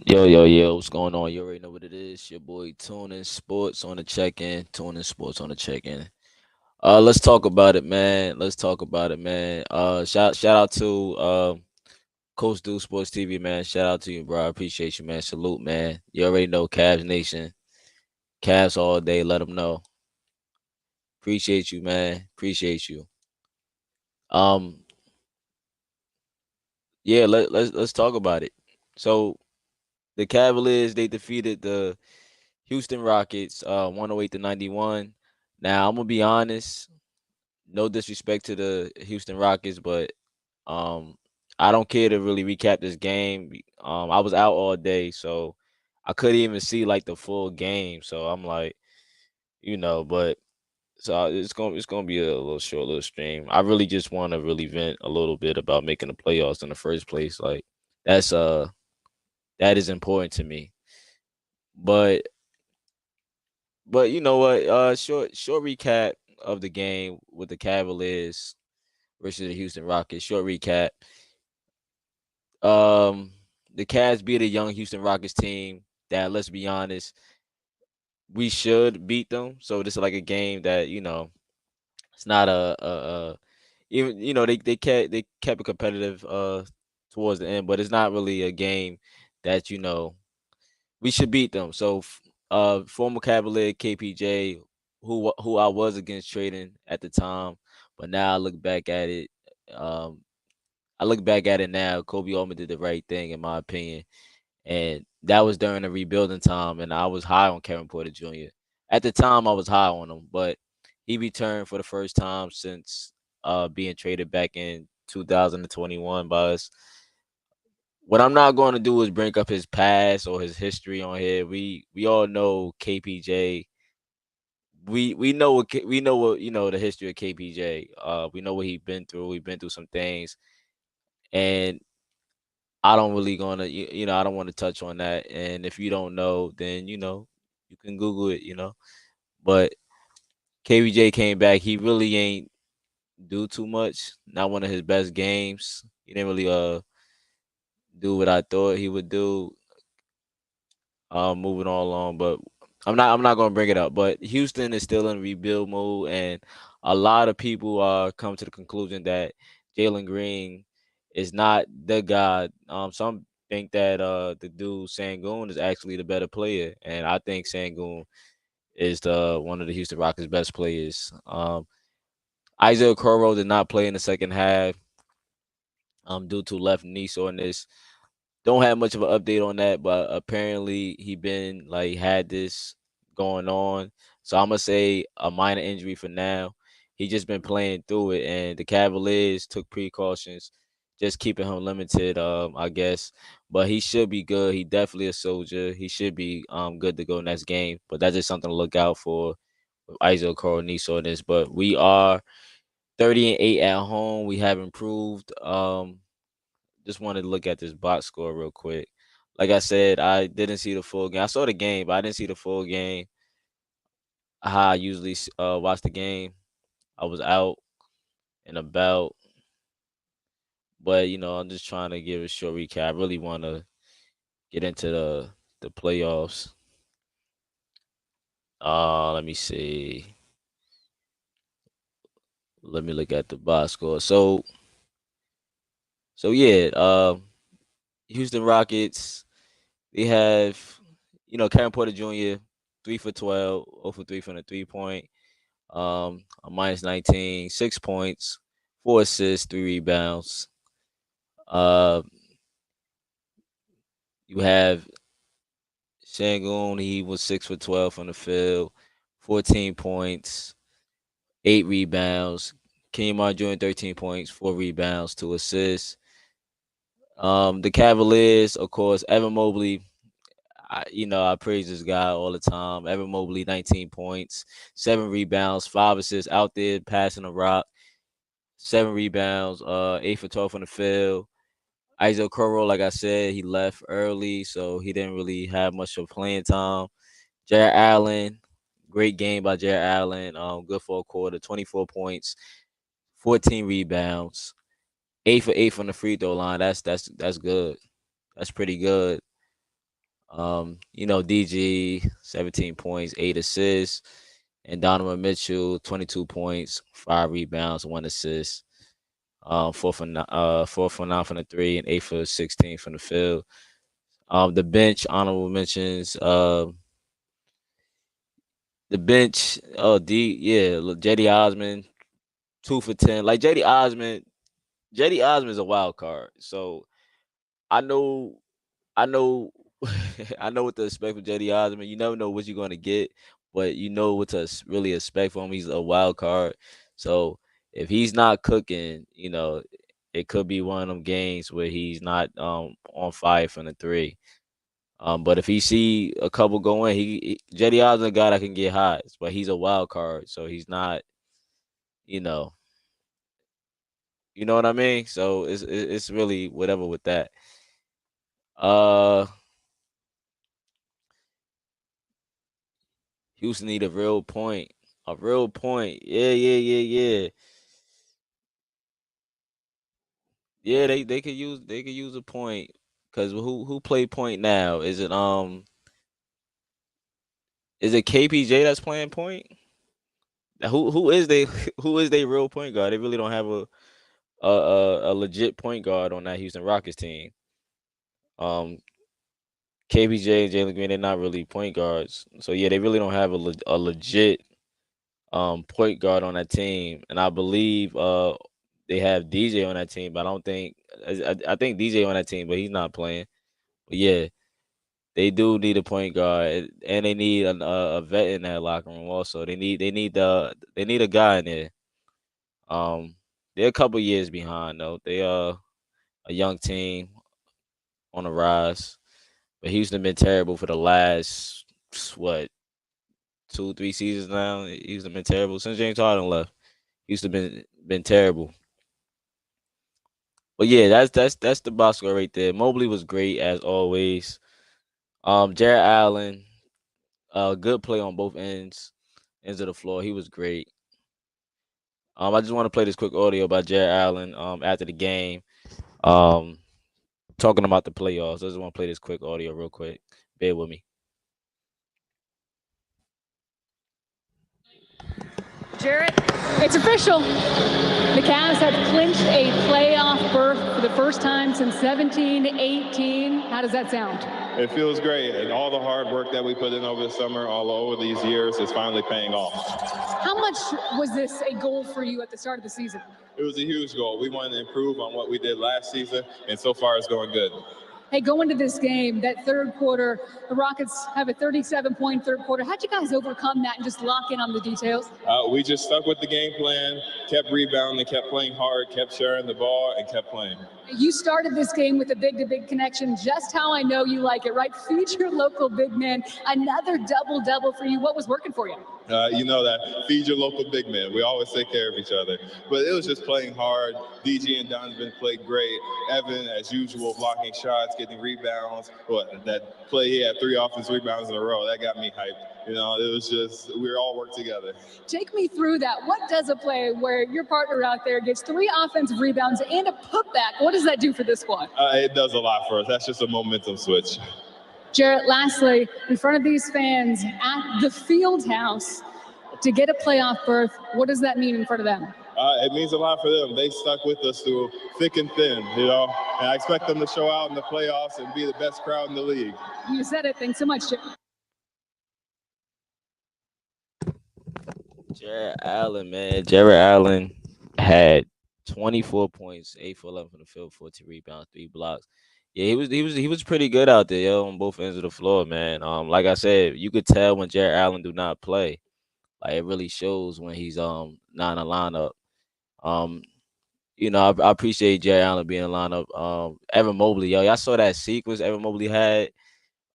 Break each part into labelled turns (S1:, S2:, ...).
S1: Yo, what's going on? You already know what it is. Your boy Tunensports on the check-in. Tunensports on the check-in. Let's talk about it, man. Let's talk about it, man. Shout out to Coach Do Sports TV, man. Shout out to you, bro. I appreciate you, man. Salute, man. You already know Cavs Nation. Cavs all day. Let them know. Appreciate you, man. Appreciate you. Um, yeah, let's talk about it. So the Cavaliers, they defeated the Houston Rockets 108-91. Now, I'm gonna be honest, no disrespect to the Houston Rockets, but um I don't care to really recap this game. I was out all day, so I couldn't even see like the full game. So I'm like, but so it's gonna be a little short little stream. I really just want to really vent a little bit about making the playoffs in the first place. Like that's that is important to me. But you know what? Short recap of the game with the Cavaliers versus the Houston Rockets. Short recap. Um, the Cavs beat a young Houston Rockets team that, let's be honest, we should beat them. So this is like a game that it's not a even they kept it competitive towards the end, but it's not really a game that we should beat them. So former Cavalier KPJ, who I was against trading at the time, but now I look back at it. Um, I look back at it now. Kobe Altman did the right thing, in my opinion, and that was during the rebuilding time. And I was high on Kevin Porter Jr. At the time, I was high on him, but he returned for the first time since being traded back in 2021 by us. What I'm not going to do is bring up his past or his history on here. We all know KPJ. We know we know what the history of KPJ. We know what he's been through. We've been through some things, and I don't really gonna I don't want to touch on that. And if you don't know, then you can Google it. But KPJ came back. He really ain't do too much. Not one of his best games. He didn't really do what I thought he would do. Moving on along, but I'm not gonna bring it up. But Houston is still in rebuild mode, and a lot of people are come to the conclusion that Jalen Green is not the guy. Some think that the dude Sangoon is actually the better player, and I think Sangoon is the one of the Houston Rockets' best players. Isaiah Okoro did not play in the second half due to left knee soreness. Don't have much of an update on that, but apparently he been like had this going on. So I'm gonna say a minor injury for now. He just been playing through it, and the Cavaliers took precautions, just keeping him limited. I guess, but he should be good. He definitely a soldier. He should be good to go next game. But that's just something to look out for with Isaac Okoro knee soreness. But we are 30-8 at home. We have improved. Just wanted to look at this box score real quick. Like I said, I didn't see the full game. I saw the game, but I didn't see the full game. How I usually watch the game. I was out and about, but I'm just trying to give a short recap. I really want to get into the playoffs. Let me see. Let me look at the box score. So yeah, Houston Rockets. They have Karen Porter Jr. 3 for 12, 0 for 3 from the 3 point. A minus 19, 6 points, 4 assists, 3 rebounds. Uh, you have Shangoon, he was 6 for 12 from the field, 14 points, 8 rebounds. Kemar Jr. 13 points, 4 rebounds, 2 assists. The Cavaliers, of course, Evan Mobley. I praise this guy all the time. Evan Mobley, 19 points, 7 rebounds, 5 assists out there passing the rock. 7 rebounds, 8 for 12 from the field. Isaac Okoro, like I said, he left early, so he didn't really have much of playing time. Jarrett Allen, great game by Jarrett Allen. Good for a quarter, 24 points, 14 rebounds, 8 for 8 from the free throw line. That's good. That's pretty good. DG 17 points, 8 assists, and Donovan Mitchell 22 points, 5 rebounds, 1 assist. 4 for 9 from the three, and 8 for 16 from the field. The bench honorable mentions. The bench. Oh, JD Osman 2 for 10. Like JD Osman is a wild card. So I know, I know, I know what to expect from JD Osman. You never know what you're gonna get, but you know what to really expect from him. He's a wild card. So if he's not cooking, it could be one of them games where he's not on fire from the three. But if he see a couple go in, JD Osman a guy that can get hot, but he's a wild card, so he's not, you know, you know what I mean. So it's really whatever with that. Uh, Houston need a real point. Yeah, yeah, yeah, yeah, yeah. They could use a point because who play point now? Is it KPJ that's playing point? Who is they who is they real point guard? They really don't have a legit point guard on that Houston Rockets team. Um, KBJ and Jalen Green, they're not really point guards. So yeah, they really don't have a legit point guard on that team. And I believe they have DJ on that team, but I don't think I think DJ on that team, but he's not playing. But yeah, they do need a point guard, and they need a vet in that locker room. Also, they need a guy in there. Um, they're a couple years behind though. They are a young team on the rise. But Houston been terrible for the last what 2, 3 seasons now. Houston been terrible since James Harden left. Houston been terrible. But yeah, that's the box score right there. Mobley was great as always. Jarrett Allen, good play on both ends of the floor. He was great. I just want to play this quick audio by Jarrett Allen. After the game, um, talking about the playoffs. I just want to play this quick audio real quick. Bear with me.
S2: Jarrett, it's official. The Cavs have clinched a playoff berth for the first time since 17-18. How does that sound?
S3: It feels great. And all the hard work that we put in over the summer, all over these years, is finally paying off.
S2: How much was this a goal for you at the start of the season?
S3: It was a huge goal. We wanted to improve on what we did last season, and so far it's going good.
S2: Hey, going into this game, that third quarter, the Rockets have a 37-point third quarter. How'd you guys overcome that and just lock in on the details?
S3: We just stuck with the game plan, kept rebounding, kept playing hard, kept sharing the ball, and kept playing.
S2: You started this game with a big-to-big connection, just how I know you like it, right? Feed your local big man. Another double-double for you. What was working for you?
S3: You know that. Feed your local big man. We always take care of each other. But it was just playing hard. DG and Donovan played great. Evan, as usual, blocking shots, getting rebounds. That play, he had 3 offensive rebounds in a row. That got me hyped. It was just, we all worked together.
S2: Take me through that. What does a play where your partner out there gets 3 offensive rebounds and a putback, what does that do for this squad?
S3: It does a lot for us. That's just a momentum switch.
S2: Jarrett, lastly, in front of these fans at the field house, to get a playoff berth, what does that mean in front of them?
S3: It means a lot for them. They stuck with us through thick and thin, and I expect them to show out in the playoffs and be the best crowd in the league.
S2: You said it. Thanks so much, Jarrett.
S1: Jarrett Allen, man. Jarrett Allen had 24 points, 8 for 11 from the field, 14 rebounds, 3 blocks. Yeah, he was pretty good out there, yo, on both ends of the floor, man. Like I said, you could tell when Jarrett Allen do not play. Like it really shows when he's not in a lineup. Um, I appreciate Jarrett Allen being in the lineup. Evan Mobley, yo, y'all saw that sequence Evan Mobley had.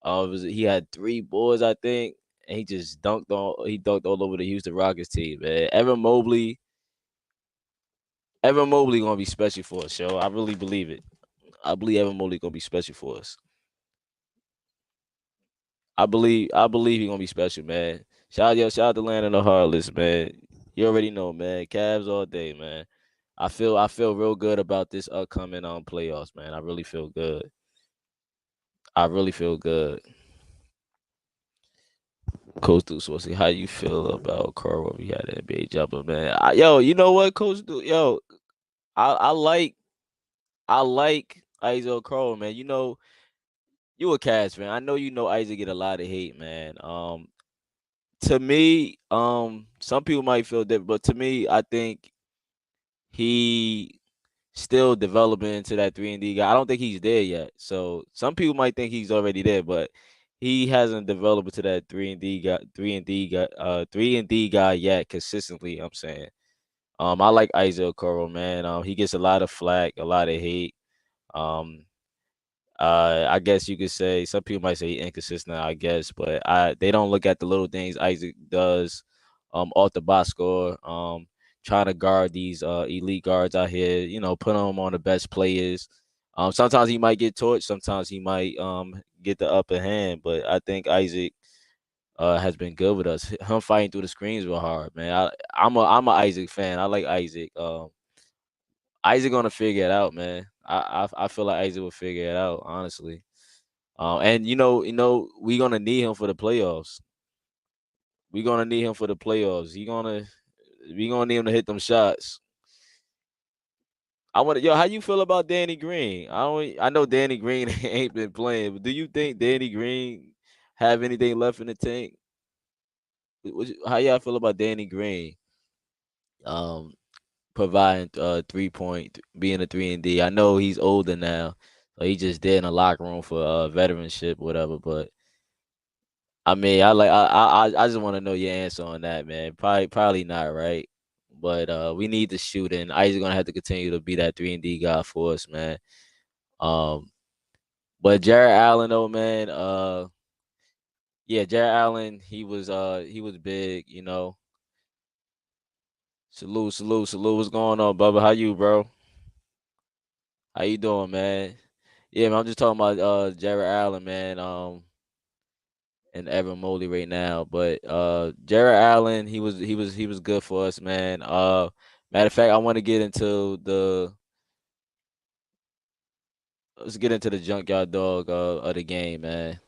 S1: He had 3 boards, I think, and he dunked all over the Houston Rockets team, man. Evan Mobley gonna be special for us, yo. I really believe it. I believe Evan Mobley gonna be special for us. I believe he gonna be special, man. Shout out to Landon the Heartless, man. You already know, man. Cavs all day, man. I feel real good about this upcoming playoffs, man. I really feel good. I really feel good. Coach Deuce, how you feel about Carl when we had an NBA jumper, man? You know what, Coach Deuce? I, I like I like Isaac Carl, man. You know, you a Cavs fan. I know you know Isaac get a lot of hate, man. To me, some people might feel different, but to me, I think he still developing into that 3 and D guy. I don't think he's there yet. So some people might think he's already there, but he hasn't developed into that 3 and D guy yet consistently, I'm saying. I like Isaac Okoro, man. He gets a lot of flack, a lot of hate. Um, I guess you could say some people might say inconsistent, I guess, but they don't look at the little things Isaac does, off the box score, trying to guard these elite guards out here, put them on the best players. Sometimes he might get torched, sometimes he might get the upper hand, but I think Isaac has been good with us. Him fighting through the screens real hard, man. I'm a Isaac fan. I like Isaac. Isaac gonna figure it out, man. I feel like Isaac will figure it out, honestly. And we gonna need him for the playoffs. We gonna need him for the playoffs. We gonna need him to hit them shots. How you feel about Danny Green? I know Danny Green ain't been playing, but do you think Danny Green have anything left in the tank? How y'all feel about Danny Green? Um, providing 3 point, being a 3 and D. I know he's older now, so he just did in the locker room for veteranship, whatever. But I mean, I just want to know your answer on that, man. Probably not, right? But we need the shooting. Isaac's gonna have to continue to be that 3 and D guy for us, man. Um, but Jarrett Allen, though, man. Yeah, Jarrett Allen, he was big, Salute, salute, salute. What's going on, Bubba? How you, bro? How you doing, man? Yeah, man, I'm just talking about Jarrett Allen, man, and Evan Mobley right now. But Jarrett Allen, he was good for us, man. Matter of fact, I want to get into the let's get into the junkyard dog of the game, man.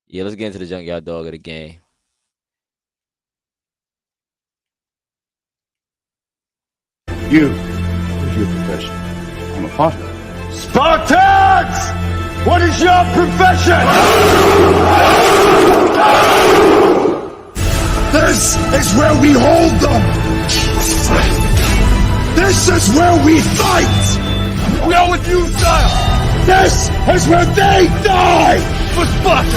S1: Yeah, let's get into the junkyard dog of the game.
S4: You, what's your profession? I'm a partner. Spartans! What is your profession? This is where we hold them! This is where we fight! We are with you, sire! This is where they die! For Sparta!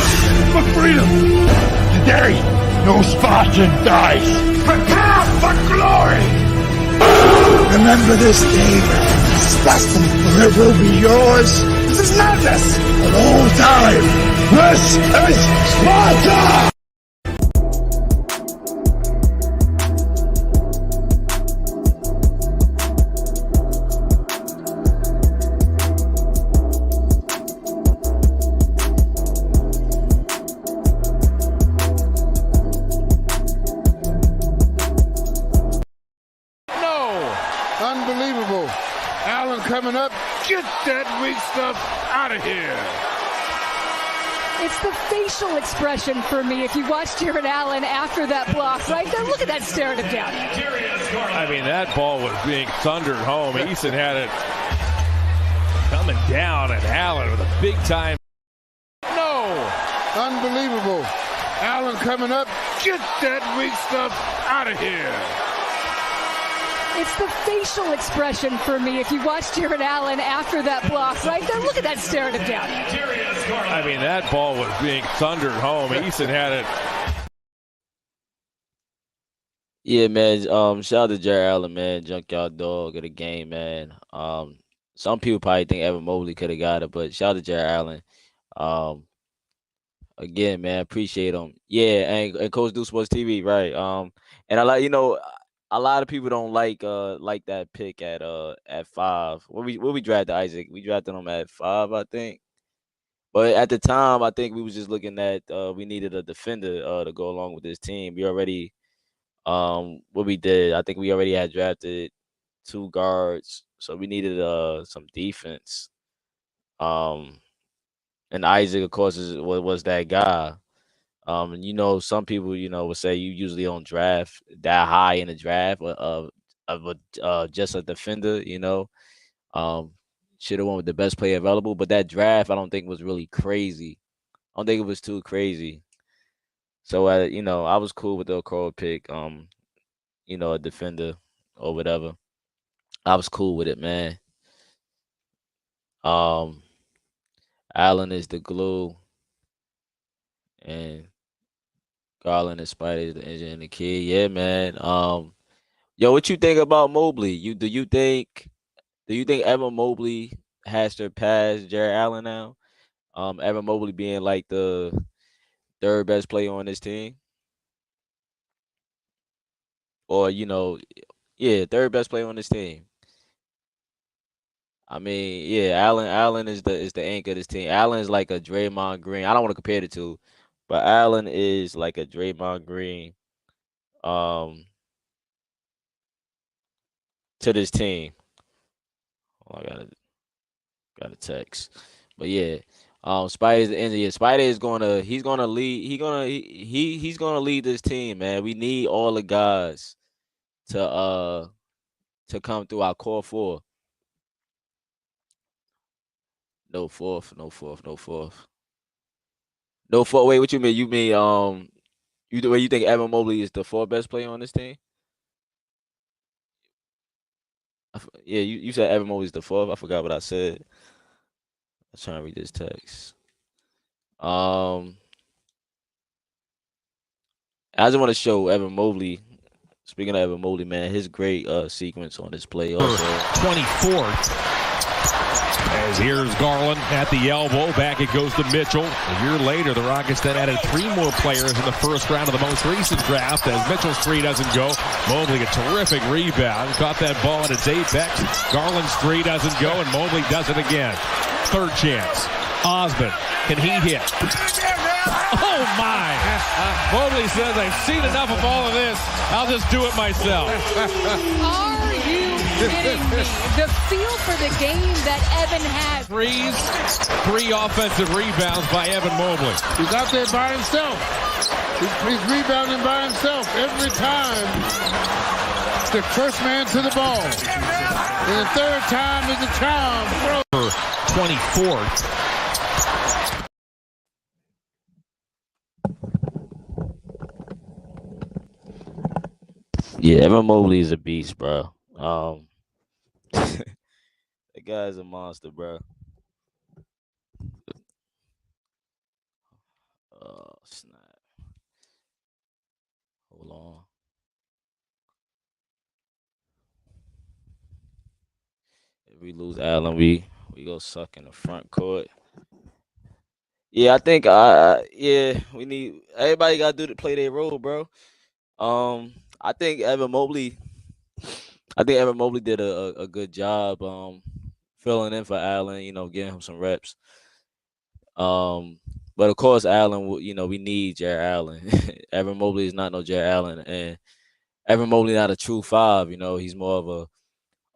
S4: For freedom! Today, no Spartan dies! Prepare for glory! Remember this day, this destiny, for it will be yours. This is madness, for the whole time. This is Sparta! Unbelievable. Allen coming up. Get that weak stuff out of here.
S2: It's the facial expression for me if you watch Jarrett Allen after that block, right? Now look at that staring him down.
S5: I mean, that ball was being thundered home. Easton had it coming down, and Allen with a big time. No!
S4: Unbelievable. Allen coming up. Get that weak stuff out of here.
S2: It's the facial expression for me if you watch Jarrett Allen after that block, right? Now look at that staring him down.
S5: I mean, that ball was being thundered home. Easton had it.
S1: Yeah, man. Shout out to Jarrett Allen, man, junkyard dog of the game, man. Some people probably think Evan Mobley could have got it, but shout out to Jarrett Allen. Um, Again, man, appreciate him. Yeah, and Coach Do Sports TV, right? And I like, a lot of people don't like that pick at 5. Where we drafted Isaac? We drafted him at 5, I think. But at the time, I think we was just looking at we needed a defender to go along with this team. We already what we did, I think we already had drafted 2 guards, so we needed some defense. Um, and Isaac, of course, was that guy. And some people, would say you usually don't draft that high in the draft of just a defender. Um, should have went with the best player available, but that draft I don't think was really crazy. I don't think it was too crazy. So I was cool with the Okoro pick. A defender or whatever. I was cool with it, man. Um, Allen is the glue, and Garland and Spidey is the engine and the key. Yeah, man. Yo, what you think about Mobley? Do you think Evan Mobley has surpassed Jarrett Allen now? Evan Mobley being like the third best player on this team, or yeah, third best player on this team. I mean, yeah, Allen is the anchor of this team. Allen is like a Draymond Green. I don't want to compare the two, but Allen is like a Draymond Green um to this team. Oh, I got a text. But yeah. Spidey's the end. Yeah, Spidey is gonna lead. He's gonna lead this team, man. We need all the guys to to come through our core four. No fourth, no fourth, no fourth. No fourth. Wait, what you mean? You mean you think Evan Mobley is the fourth best player on this team? Yeah, you said Evan Mobley's the fourth. I forgot what I said. I was trying to read this text. Um, I just want to show Evan Mobley. Speaking of Evan Mobley, man, his great sequence on this play also.
S5: 24th. As here's Garland at the elbow. Back it goes to Mitchell. A year later, the Rockets then added 3 more players in the first round of the most recent draft. As Mitchell's three doesn't go, Mobley a terrific rebound. Caught that ball at its apex. Garland's three doesn't go, and Mobley does it again. Third chance. Osman, can he hit? Oh, my. Mobley says, I've seen enough of all of this. I'll just do it myself.
S2: Are you kidding me? The feel for the game that Evan had.
S5: Threes, 3 offensive rebounds by Evan Mobley.
S6: He's out there by himself. He's rebounding by himself every time. The first man to the ball. And the third time is the charm.
S5: 24th.
S1: Yeah, Evan Mobley is a beast, bro. That guy's a monster, bro. Oh, snap. Hold on. If we lose Allen, we go suck in the front court. Yeah, I think yeah, we need everybody got to play their role, bro. I think Evan Mobley did a good job filling in for Allen, getting him some reps. But of course Allen, we need Jarrett Allen. Evan Mobley is not no Jarrett Allen, and Evan Mobley not a true 5, he's more of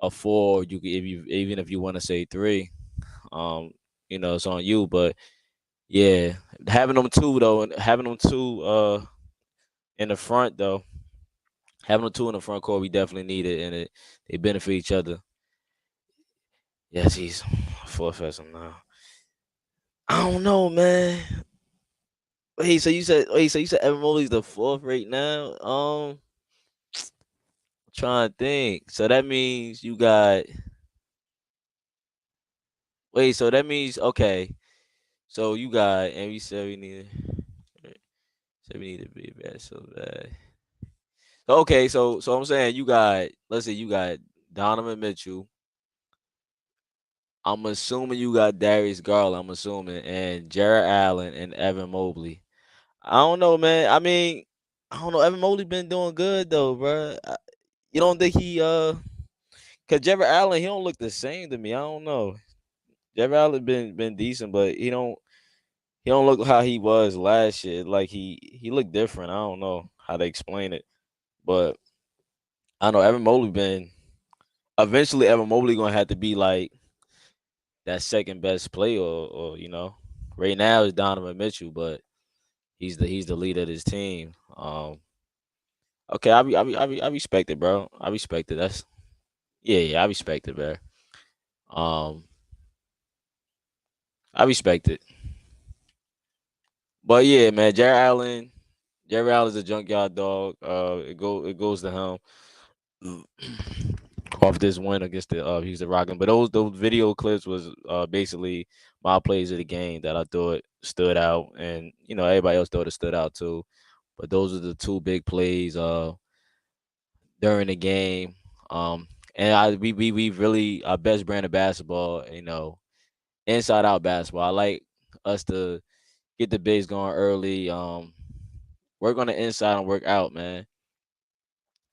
S1: a 4. You could, even if you want to say 3. It's on you, but yeah, having them two though, and having them two in the front though, having them two in the front court, we definitely need it, and they benefit each other. Yes, he's 4th as him now. I don't know, man. So you said Evan Mobley's the 4th right now. Trying to think. So that means you got. Wait, so that means okay. So you got, and we said we need to be bad so bad. Okay, so I'm saying let's say you got Donovan Mitchell. I'm assuming you got Darius Garland. I'm assuming, and Jarrett Allen and Evan Mobley. I don't know, man. I mean, I don't know. Evan Mobley been doing good though, bro. You don't think cause Jarrett Allen, he don't look the same to me. I don't know. Jarrett Allen been decent, but he don't look how he was last year. Like he looked different. I don't know how to explain it, but I know Evan Mobley eventually Evan Mobley gonna have to be like that second best player, or right now is Donovan Mitchell, but he's the leader of this team. Okay, I respect it, bro. I respect it. That's yeah, I respect it, bro. Um, I respect it. But yeah, man, Jared Allen's a junkyard dog. It goes to him off this win against the Houston Rockets. But those video clips was basically my plays of the game that I thought stood out, and everybody else thought it stood out too. But those are the two big plays during the game. And we really our best brand of basketball. Inside out basketball. I like us to get the bigs going early. Work on the inside and work out, man.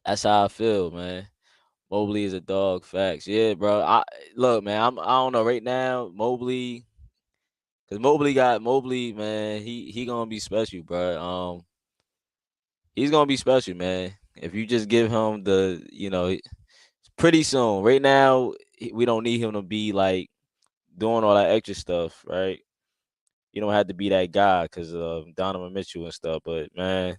S1: That's how I feel, man. Mobley is a dog. Facts. Yeah, bro. I look, man. I don't know right now. Cause Mobley, man. He gonna be special, bro. He's gonna be special, man. If you just give him pretty soon. Right now, we don't need him to be like doing all that extra stuff, right? You don't have to be that guy because of Donovan Mitchell and stuff. But man,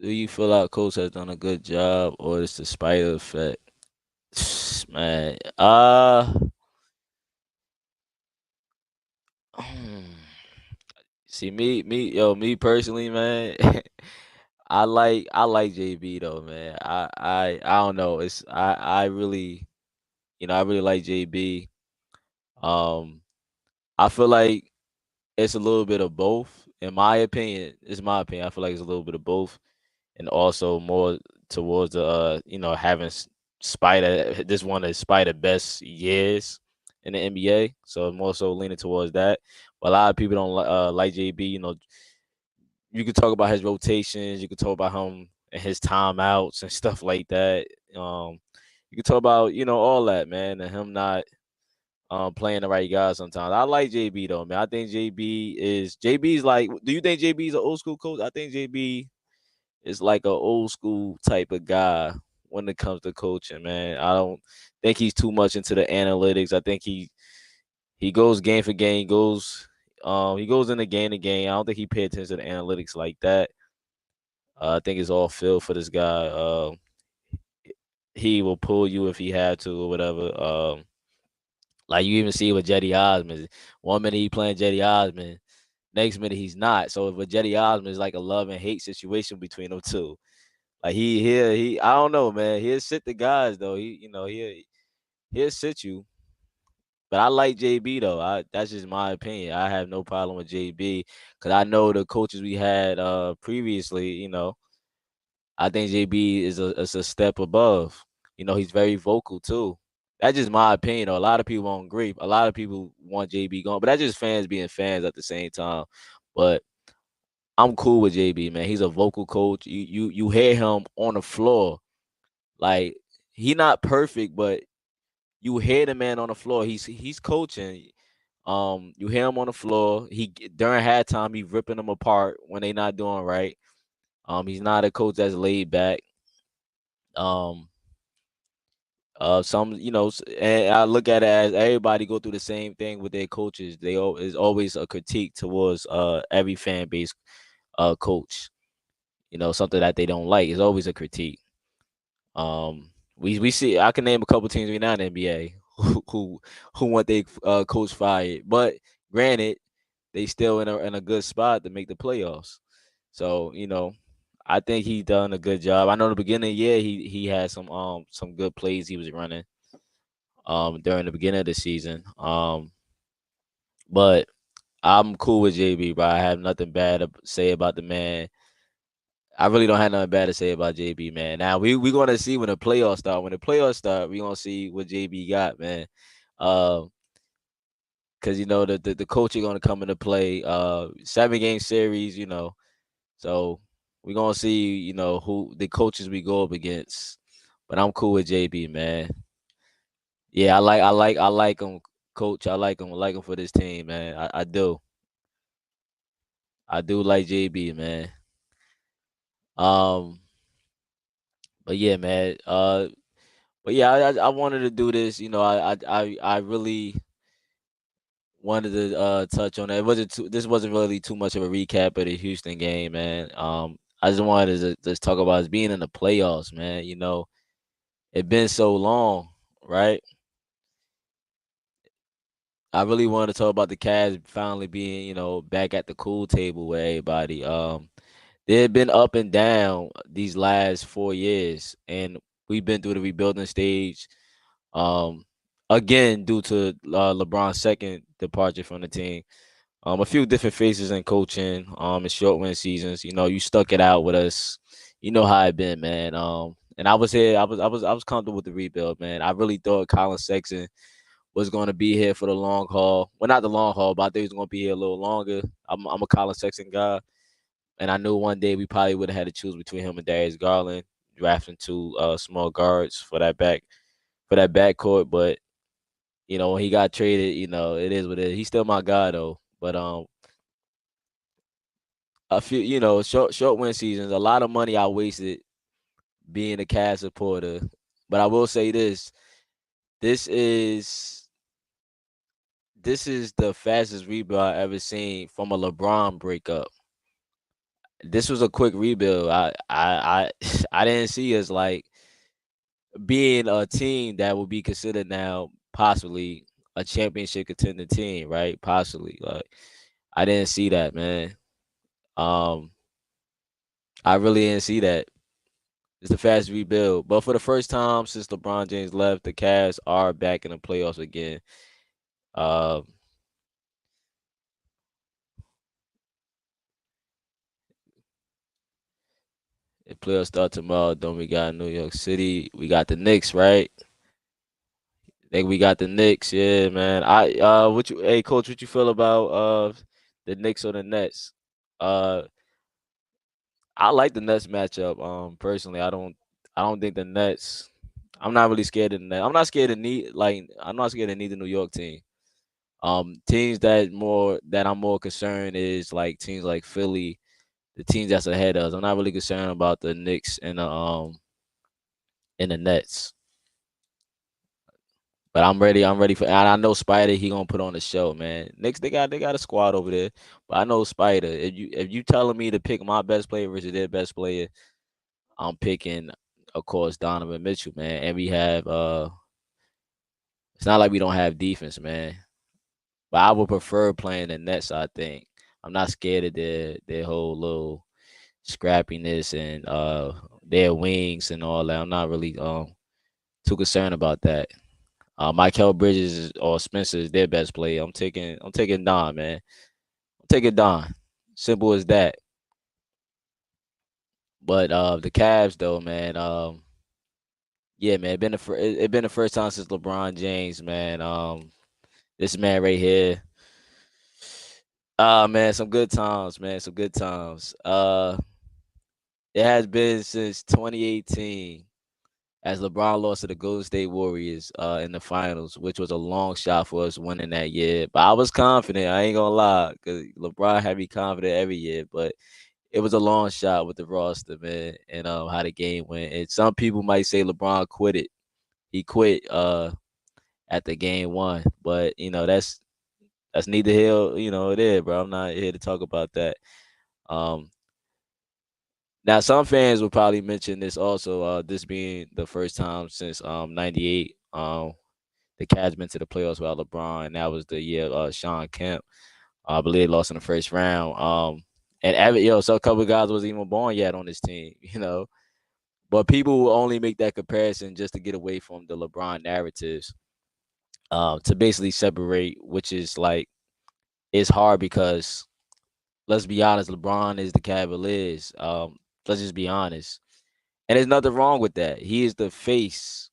S1: do you feel like Coach has done a good job, or it's the spider effect? Man, see me personally, man. I like JB though, man. I don't know. I really like JB. Um, I feel like it's a little bit of both. In my opinion, it's my opinion. I feel like it's a little bit of both, and also more towards having Spider this one of Spider best years in the NBA. So more so leaning towards that. But a lot of people don't like JB. You could talk about his rotations. You could talk about him and his timeouts and stuff like that. You could talk about all that, man, and him not playing the right guys sometimes. I like JB though, man. I think JB's like. Do you think JB's an old school coach? I think JB is like an old school type of guy when it comes to coaching, man. I don't think he's too much into the analytics. I think he goes game for game, he goes in the game to game. I don't think he paid attention to the analytics like that. I think it's all feel for this guy. He will pull you if he had to or whatever. Like you even see with Jetty Osmond. One minute he playing Jetty Osmond, next minute he's not. So if a Jetty Osmond is like a love and hate situation between them two. Like he I don't know, man. He'll sit the guys though. He'll sit you. But I like JB though. That's just my opinion. I have no problem with JB because I know the coaches we had previously. I think JB is a step above. He's very vocal too. That's just my opinion. Though. A lot of people won't agree. A lot of people want JB going, but that's just fans being fans at the same time. But I'm cool with JB, man. He's a vocal coach. You hear him on the floor. Like he not perfect, but you hear the man on the floor. He's coaching. You hear him on the floor. During halftime, he ripping them apart when they not doing right. He's not a coach that's laid back. Um, and I look at it as everybody go through the same thing with their coaches. Is always a critique towards every fan base coach. Something that they don't like is always a critique. We see. I can name a couple teams right now in the NBA who want their coach fired, but granted, they still in a good spot to make the playoffs. So I think he done a good job. I know the beginning of the year he had some good plays he was running during the beginning of the season. But I'm cool with JB, but I have nothing bad to say about the man. I really don't have nothing bad to say about JB, man. Now we gonna see when the playoffs start. When the playoffs start, we gonna see what JB got, man. Because the coach is gonna come into play. 7-game series, so we gonna see who the coaches we go up against. But I'm cool with JB, man. Yeah, I like him, coach. I like him for this team, man. I do. I do like JB, man. Um, but yeah, man. But yeah, I wanted to do this. You know, I really wanted to touch on that. It wasn't too, this wasn't really too much of a recap of the Houston game, man. I just wanted to just talk about us being in the playoffs, man. You know, it been so long, right? I really wanted to talk about the Cavs finally being, you know, back at the cool table with everybody. They had been up and down these last 4 years, and we've been through the rebuilding stage. Um, Again, due to LeBron's second departure from the team. A few different faces in coaching. In short win seasons, you know, you stuck it out with us. You know how it been, man. And I was here. I was comfortable with the rebuild, man. I really thought Colin Sexton was going to be here for the long haul. Well, not the long haul, but I think he was going to be here a little longer. I'm a Colin Sexton guy, and I knew one day we probably would have had to choose between him and Darius Garland, drafting two small guards for that backcourt. But you know, when he got traded, you know, it is what it is. He's still my guy though. But a few, you know, short win seasons, a lot of money I wasted being a Cavs supporter. But I will say this: this is this is the fastest rebuild I ever seen from a LeBron breakup. This was a quick rebuild. I didn't see us like being a team that would be considered now possibly a championship contending team, right? Possibly. Like I didn't see that, man. Um, I really didn't see that. It's the fast rebuild. But for the first time since LeBron James left, the Cavs are back in the playoffs again. Um, the playoffs start tomorrow. Then we got New York City. We got the Knicks, right? Think we got the Knicks. Yeah, man. What you hey coach, what you feel about the Knicks or the Nets? Uh I like the Nets matchup. Personally, I don't think the Nets. I'm not really scared of the Nets. I'm not scared of neither New York team. Teams that I'm more concerned is like teams like Philly, the teams that's ahead of us. I'm not really concerned about the Knicks and the Nets. But I'm ready. I'm ready for. And I know Spider. He gonna put on the show, man. Knicks. They got a squad over there. But I know Spider. If you telling me to pick my best player versus their best player, I'm picking, of course, Donovan Mitchell, man. And we have it's not like we don't have defense, man. But I would prefer playing the Nets. I think I'm not scared of their whole little scrappiness and their wings and all that. I'm not really too concerned about that. Michael Bridges or Spencer is their best player. I'm taking Don, man. I'm taking Don. Simple as that. But the Cavs though, man. Yeah, man. It been the first time since LeBron James, man. This man right here. Man, some good times, man. Some good times. It has been since 2018 as LeBron lost to the Golden State Warriors in the finals, which was a long shot for us winning that year. But I was confident. I ain't gonna lie, because LeBron had me confident every year. But it was a long shot with the roster, man, and how the game went. And some people might say LeBron quit it. He quit at the game one, but you know that's neither here, there, bro. I'm not here to talk about that. Um, Now, some fans will probably mention this also. This being the first time since '98, the Cavs been to the playoffs without LeBron. And that was the year Sean Kemp, I believe, lost in the first round. And so a couple of guys wasn't even born yet on this team, you know. But people will only make that comparison just to get away from the LeBron narratives, to basically separate, which is like it's hard because let's be honest, LeBron is the Cavaliers. Let's just be honest. And there's nothing wrong with that. He is the face.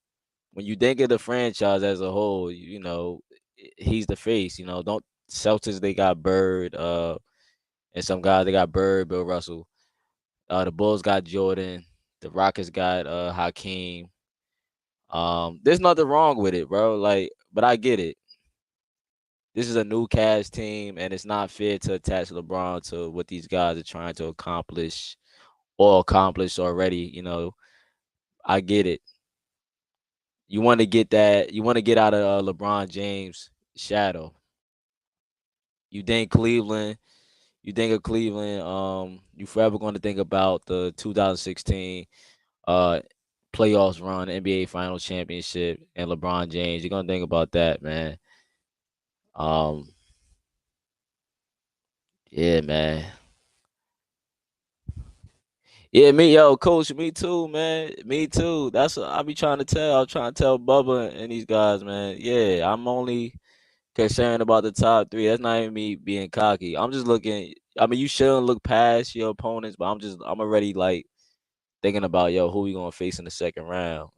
S1: When you think of the franchise as a whole, he's the face. Don't Celtics they got Bird, and some guys they got Bird, Bill Russell. The Bulls got Jordan. The Rockets got Hakeem. There's nothing wrong with it, bro. Like, but I get it. This is a new Cavs team, and it's not fair to attach LeBron to what these guys are trying to accomplish or accomplished already. I get it. You want to get that. You want to get out of LeBron James' shadow. You think Cleveland. You think of Cleveland. You forever going to think about the 2016 uh playoffs run, NBA Final Championship, and LeBron James. You're gonna think about that, man. Um, yeah, man. Yeah, coach, me too, man. Me too. That's what I be trying to tell. I'm trying to tell Bubba and these guys, man. Yeah, I'm only concerned about the top three. That's not even me being cocky. I'm just looking. I mean, you shouldn't look past your opponents, but I'm already like thinking about who we gonna face in the second round.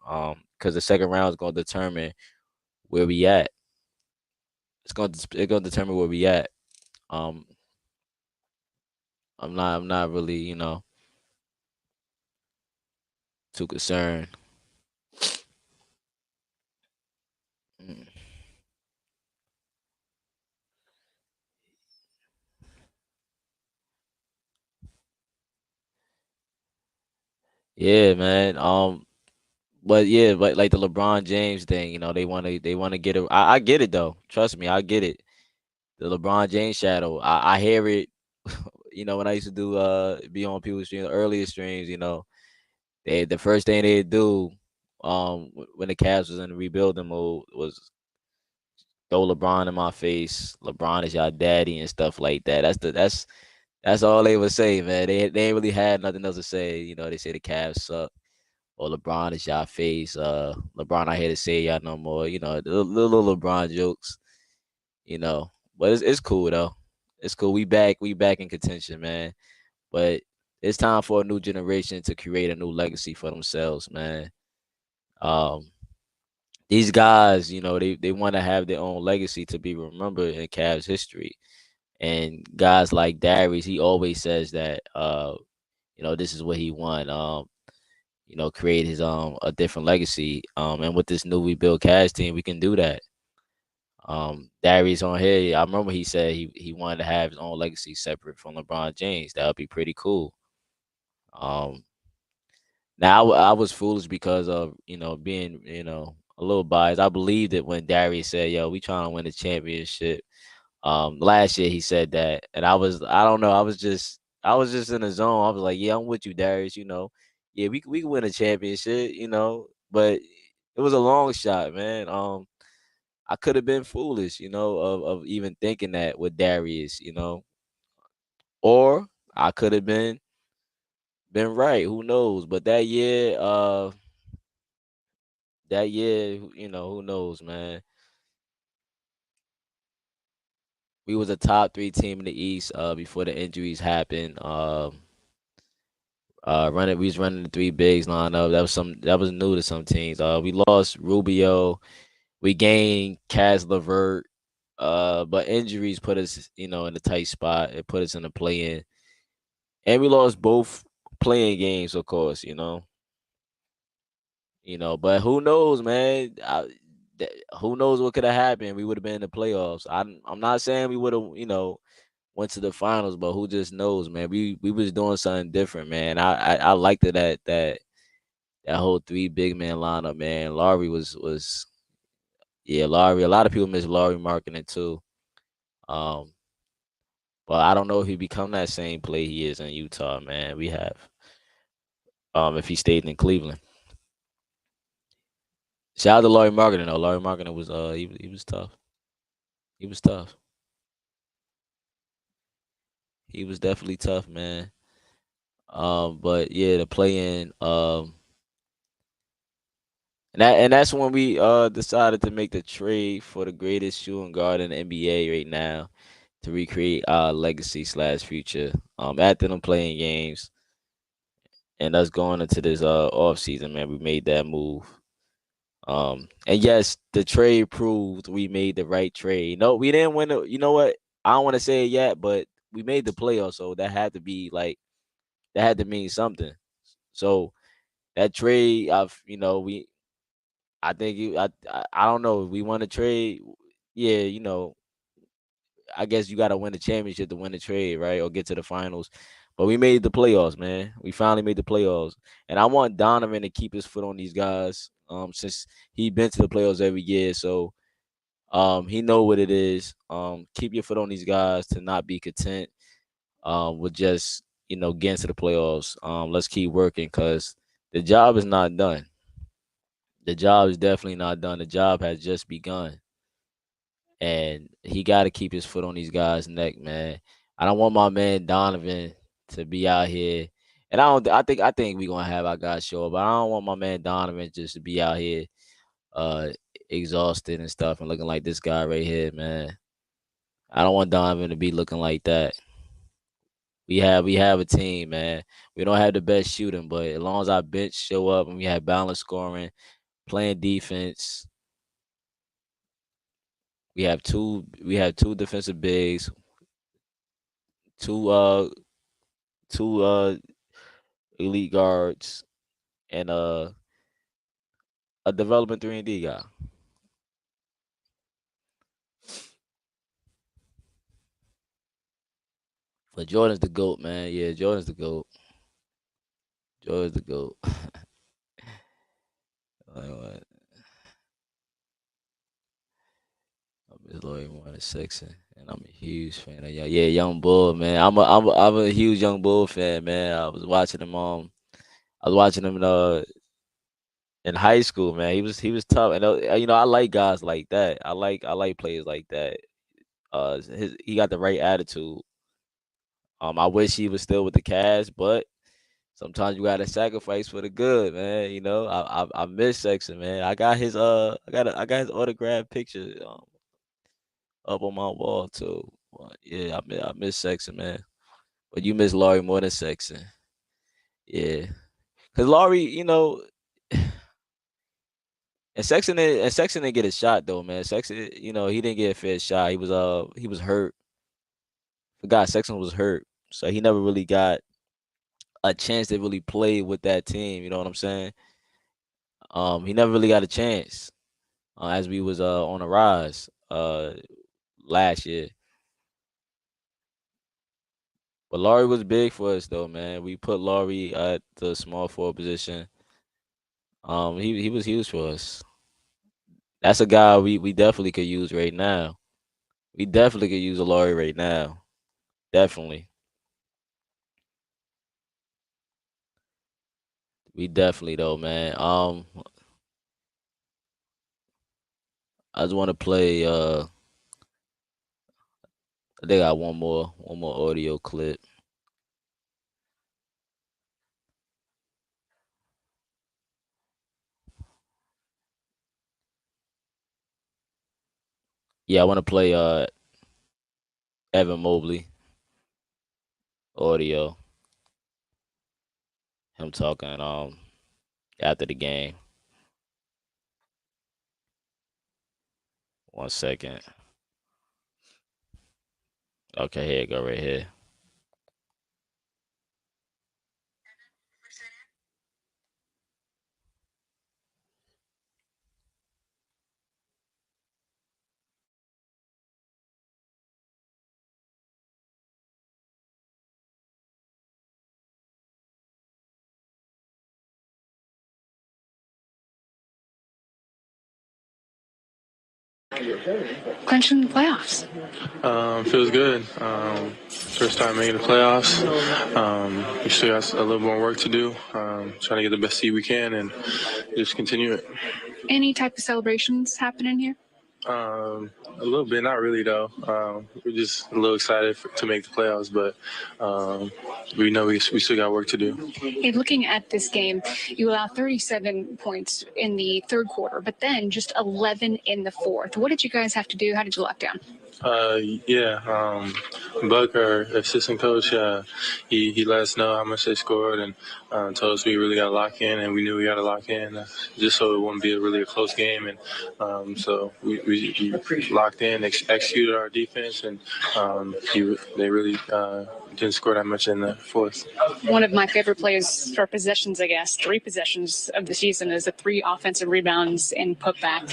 S1: Because the second round is gonna determine where we at. It's gonna determine where we at. Um, I'm not really too concerned. Mm. Yeah, man. But yeah, but like the LeBron James thing, they wanna get it. I get it though. Trust me, I get it. The LeBron James shadow. I hear it. When I used to do be on people's streams, earlier streams, the first thing they do when the Cavs was in the rebuilding mode was throw LeBron in my face. LeBron is your daddy and stuff like that. That's all they would say, man. They ain't really had nothing else to say. They say the Cavs suck. Or LeBron is y'all face. LeBron, I here to say y'all no more. The little LeBron jokes. But it's cool though. It's cool. We back. We back in contention, man. But it's time for a new generation to create a new legacy for themselves, man. Um, these guys, they want to have their own legacy to be remembered in Cavs history. And guys like Darius, he always says that this is what he want. Create his a different legacy. And with this new rebuild Cavs team, we can do that. Darius on here, I remember he said he wanted to have his own legacy separate from LeBron James. That would be pretty cool. Um, Now I was foolish because of being a little biased. I believed it when Darius said, "Yo, we trying to win the championship." Last year he said that, and I don't know, I was just in the zone. I was like, "Yeah, I'm with you, Darius." Yeah, we can win a championship. But it was a long shot, man. I could have been foolish, of even thinking that with Darius, or I could have been right. Who knows? But that year, who knows, man. We was a top three team in the East before the injuries happened. We was running the three bigs lineup. That was new to some teams. We lost Rubio. We gained Cas LeVert. But injuries put us, in a tight spot. It put us in a play-in, and we lost both playing games, of course. But who knows, man? Who knows what could have happened? We would have been in the playoffs. I'm not saying we would have, went to the finals, but who just knows, man? We was doing something different, man. I liked it that whole three big man lineup, man. Laurie was yeah, Laurie. A lot of people miss Laurie marketing too. Um, but I don't know if he become that same play he is in Utah, man. We have if he stayed in Cleveland. Shout out to Laurie Marketing though. Laurie Marketing was he was tough. He was tough. He was definitely tough, man. But yeah, the play in and that's when we decided to make the trade for the greatest shooting guard in the NBA right now to recreate our legacy slash future. After them playing games and us going into this off season, man, we made that move. And yes, the trade proved we made the right trade. No, we didn't win. You know what? I don't want to say it yet, but we made the playoffs, so that had to be like that had to mean something. So that trade, I think I don't know. We won the trade. Yeah, I guess you got to win the championship to win the trade, right? Or get to the finals. But we made the playoffs, man. We finally made the playoffs, and I want Donovan to keep his foot on these guys. since he been to the playoffs every year. So he know what it is. Keep your foot on these guys to not be content with just getting to the playoffs. Let's keep working because the job is not done. The job is definitely not done. The job has just begun, and he got to keep his foot on these guys' neck, man. I don't want my man Donovan to be out here, and I think we gonna have our guys show up, but I don't want my man Donovan just to be out here, uh, exhausted and stuff, and looking like this guy right here, man. I don't want Donovan to be looking like that. We have a team, man. We don't have the best shooting, but as long as our bench show up and we have balanced scoring, playing defense, we have two defensive bigs, two uh two elite guards, and a development 3-and-D guy. But Jordan's the GOAT, man. Yeah, Jordan's the GOAT. Jordan's the GOAT. Like what? Miss Laurie Warner Sexton, and I'm a huge fan of Young Bull, man. I'm a huge Young Bull fan, man. I was watching him in high school, man. He was tough, and I like guys like that. I like players like that. He got the right attitude. I wish he was still with the Cavs, but sometimes you gotta sacrifice for the good, man. I miss Sexton, man. I got his autographed picture up on my wall too. But yeah, I miss Sexton, man. But you miss Laurie more than Sexton. Yeah, cause Laurie, and Sexton didn't get a shot though, man. Sexton, he didn't get a fair shot. He was hurt. Forgot Sexton was hurt, so he never really got a chance to really play with that team. You know what I'm saying? He never really got a chance as we was on the rise last year. But Laurie was big for us though, man. We put Laurie at the small forward position. He was huge for us. That's a guy we definitely could use right now. We definitely could use a Laurie right now. Definitely. We definitely though, man. I just want to play they got one more audio clip. Yeah, I want to play Evan Mobley audio. Him talking after the game. 1 second. Okay, here you go right here.
S2: Clinching the playoffs.
S7: Feels good. First time making the playoffs. We still got a little more work to do. Trying to get the best seed we can and just continue it.
S2: Any type of celebrations happening here?
S7: A little bit, not really though. We're just a little excited to make the playoffs, but we know we still got work to do.
S2: Hey, looking at this game, you allow 37 points in the third quarter, but then just 11 in the fourth. What did you guys have to do? How did you lock down?
S7: Buck, our assistant coach, he let us know how much they scored and told us we really got to lock in, and we knew we got to lock in just so it wouldn't be really a close game. And so we locked in, executed our defense, and they really didn't score that much in the fourth.
S2: One of my favorite plays for possessions, I guess, 3 possessions of the season is the 3 offensive rebounds and putback.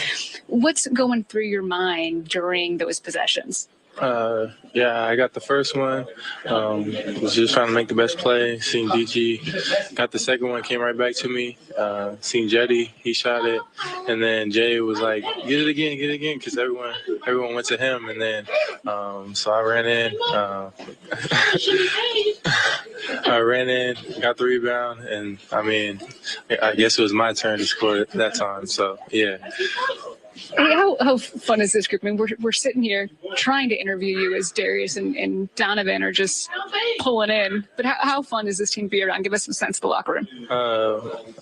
S2: What's going through your mind during those possessions?
S7: Yeah, I got the first one. Was just trying to make the best play. Seen DG. Got the second one, came right back to me. Seen Jetty, he shot it. And then Jay was like, get it again, because everyone went to him. And then, so I ran in. I ran in, got the rebound, and I mean, I guess it was my turn to score that time. So, yeah.
S2: Hey, how fun is this group? I mean, we're sitting here trying to interview you as Darius and Donovan are just pulling in. But how fun is this team to be around? Give us some sense of the locker room.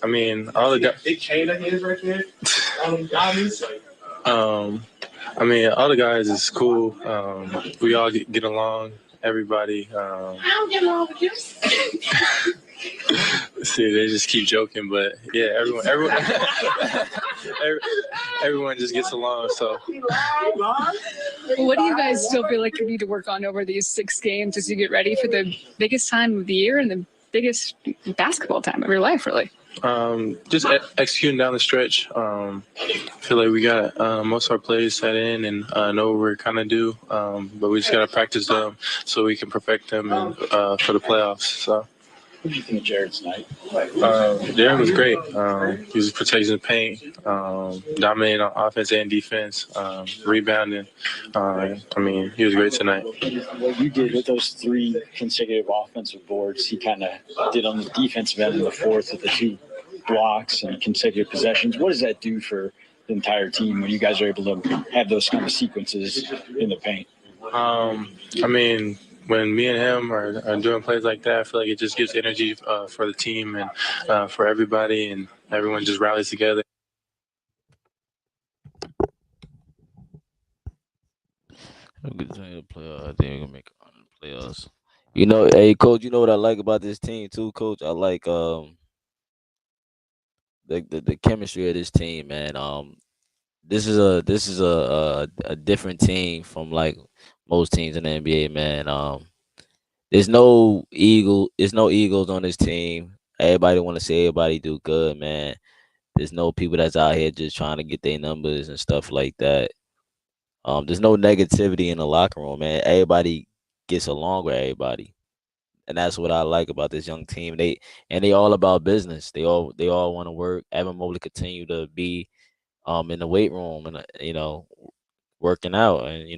S7: I mean, all the guys. I mean, all the guys is cool. We all get along. Everybody. I don't get along with you. See, they just keep joking, but yeah, everyone just gets along. So,
S2: what do you guys still feel like you need to work on over these 6 games as you get ready for the biggest time of the year and the biggest basketball time of your life, really?
S7: Just executing down the stretch. Feel like we got most of our plays set in and know what we're kind of due, but we just got to practice them so we can perfect them and for the playoffs. So.
S8: What did you think of Jarrett tonight?
S7: Jarrett was great. He was protecting the paint, dominating on offense and defense, rebounding. I mean, he was great tonight.
S8: What you did with those 3 consecutive offensive boards, he kind of did on the defensive end in the fourth with the 2 blocks and consecutive possessions. What does that do for the entire team when you guys are able to have those kind of sequences in the paint?
S7: I mean, when me and him are doing plays like that, I feel like it just gives energy for the team and for everybody, and everyone just rallies together.
S1: A good team to play. I think we're gonna make the playoffs. You know, hey coach, you know what I like about this team too, coach? I like the chemistry of this team, man. This is a different team from like most teams in the NBA, man. There's no egos on this team. Everybody want to see everybody do good, man. There's no people that's out here just trying to get their numbers and stuff like that. There's no negativity in the locker room, man. Everybody gets along with everybody, and that's what I like about this young team. They all about business. They all want to work. Evan Mobley continue to be in the weight room and working out, and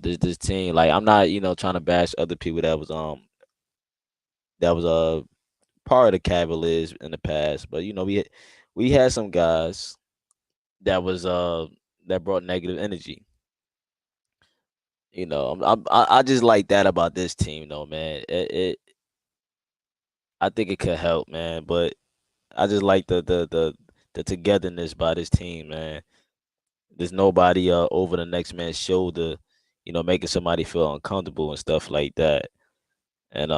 S1: this team, like, I'm not trying to bash other people that was part of the Cavaliers in the past, but we had some guys that was that brought negative energy. I just like that about this team, though, man. I think it could help, man. But I just like the togetherness by this team, man. There's nobody over the next man's shoulder, making somebody feel uncomfortable and stuff like that. And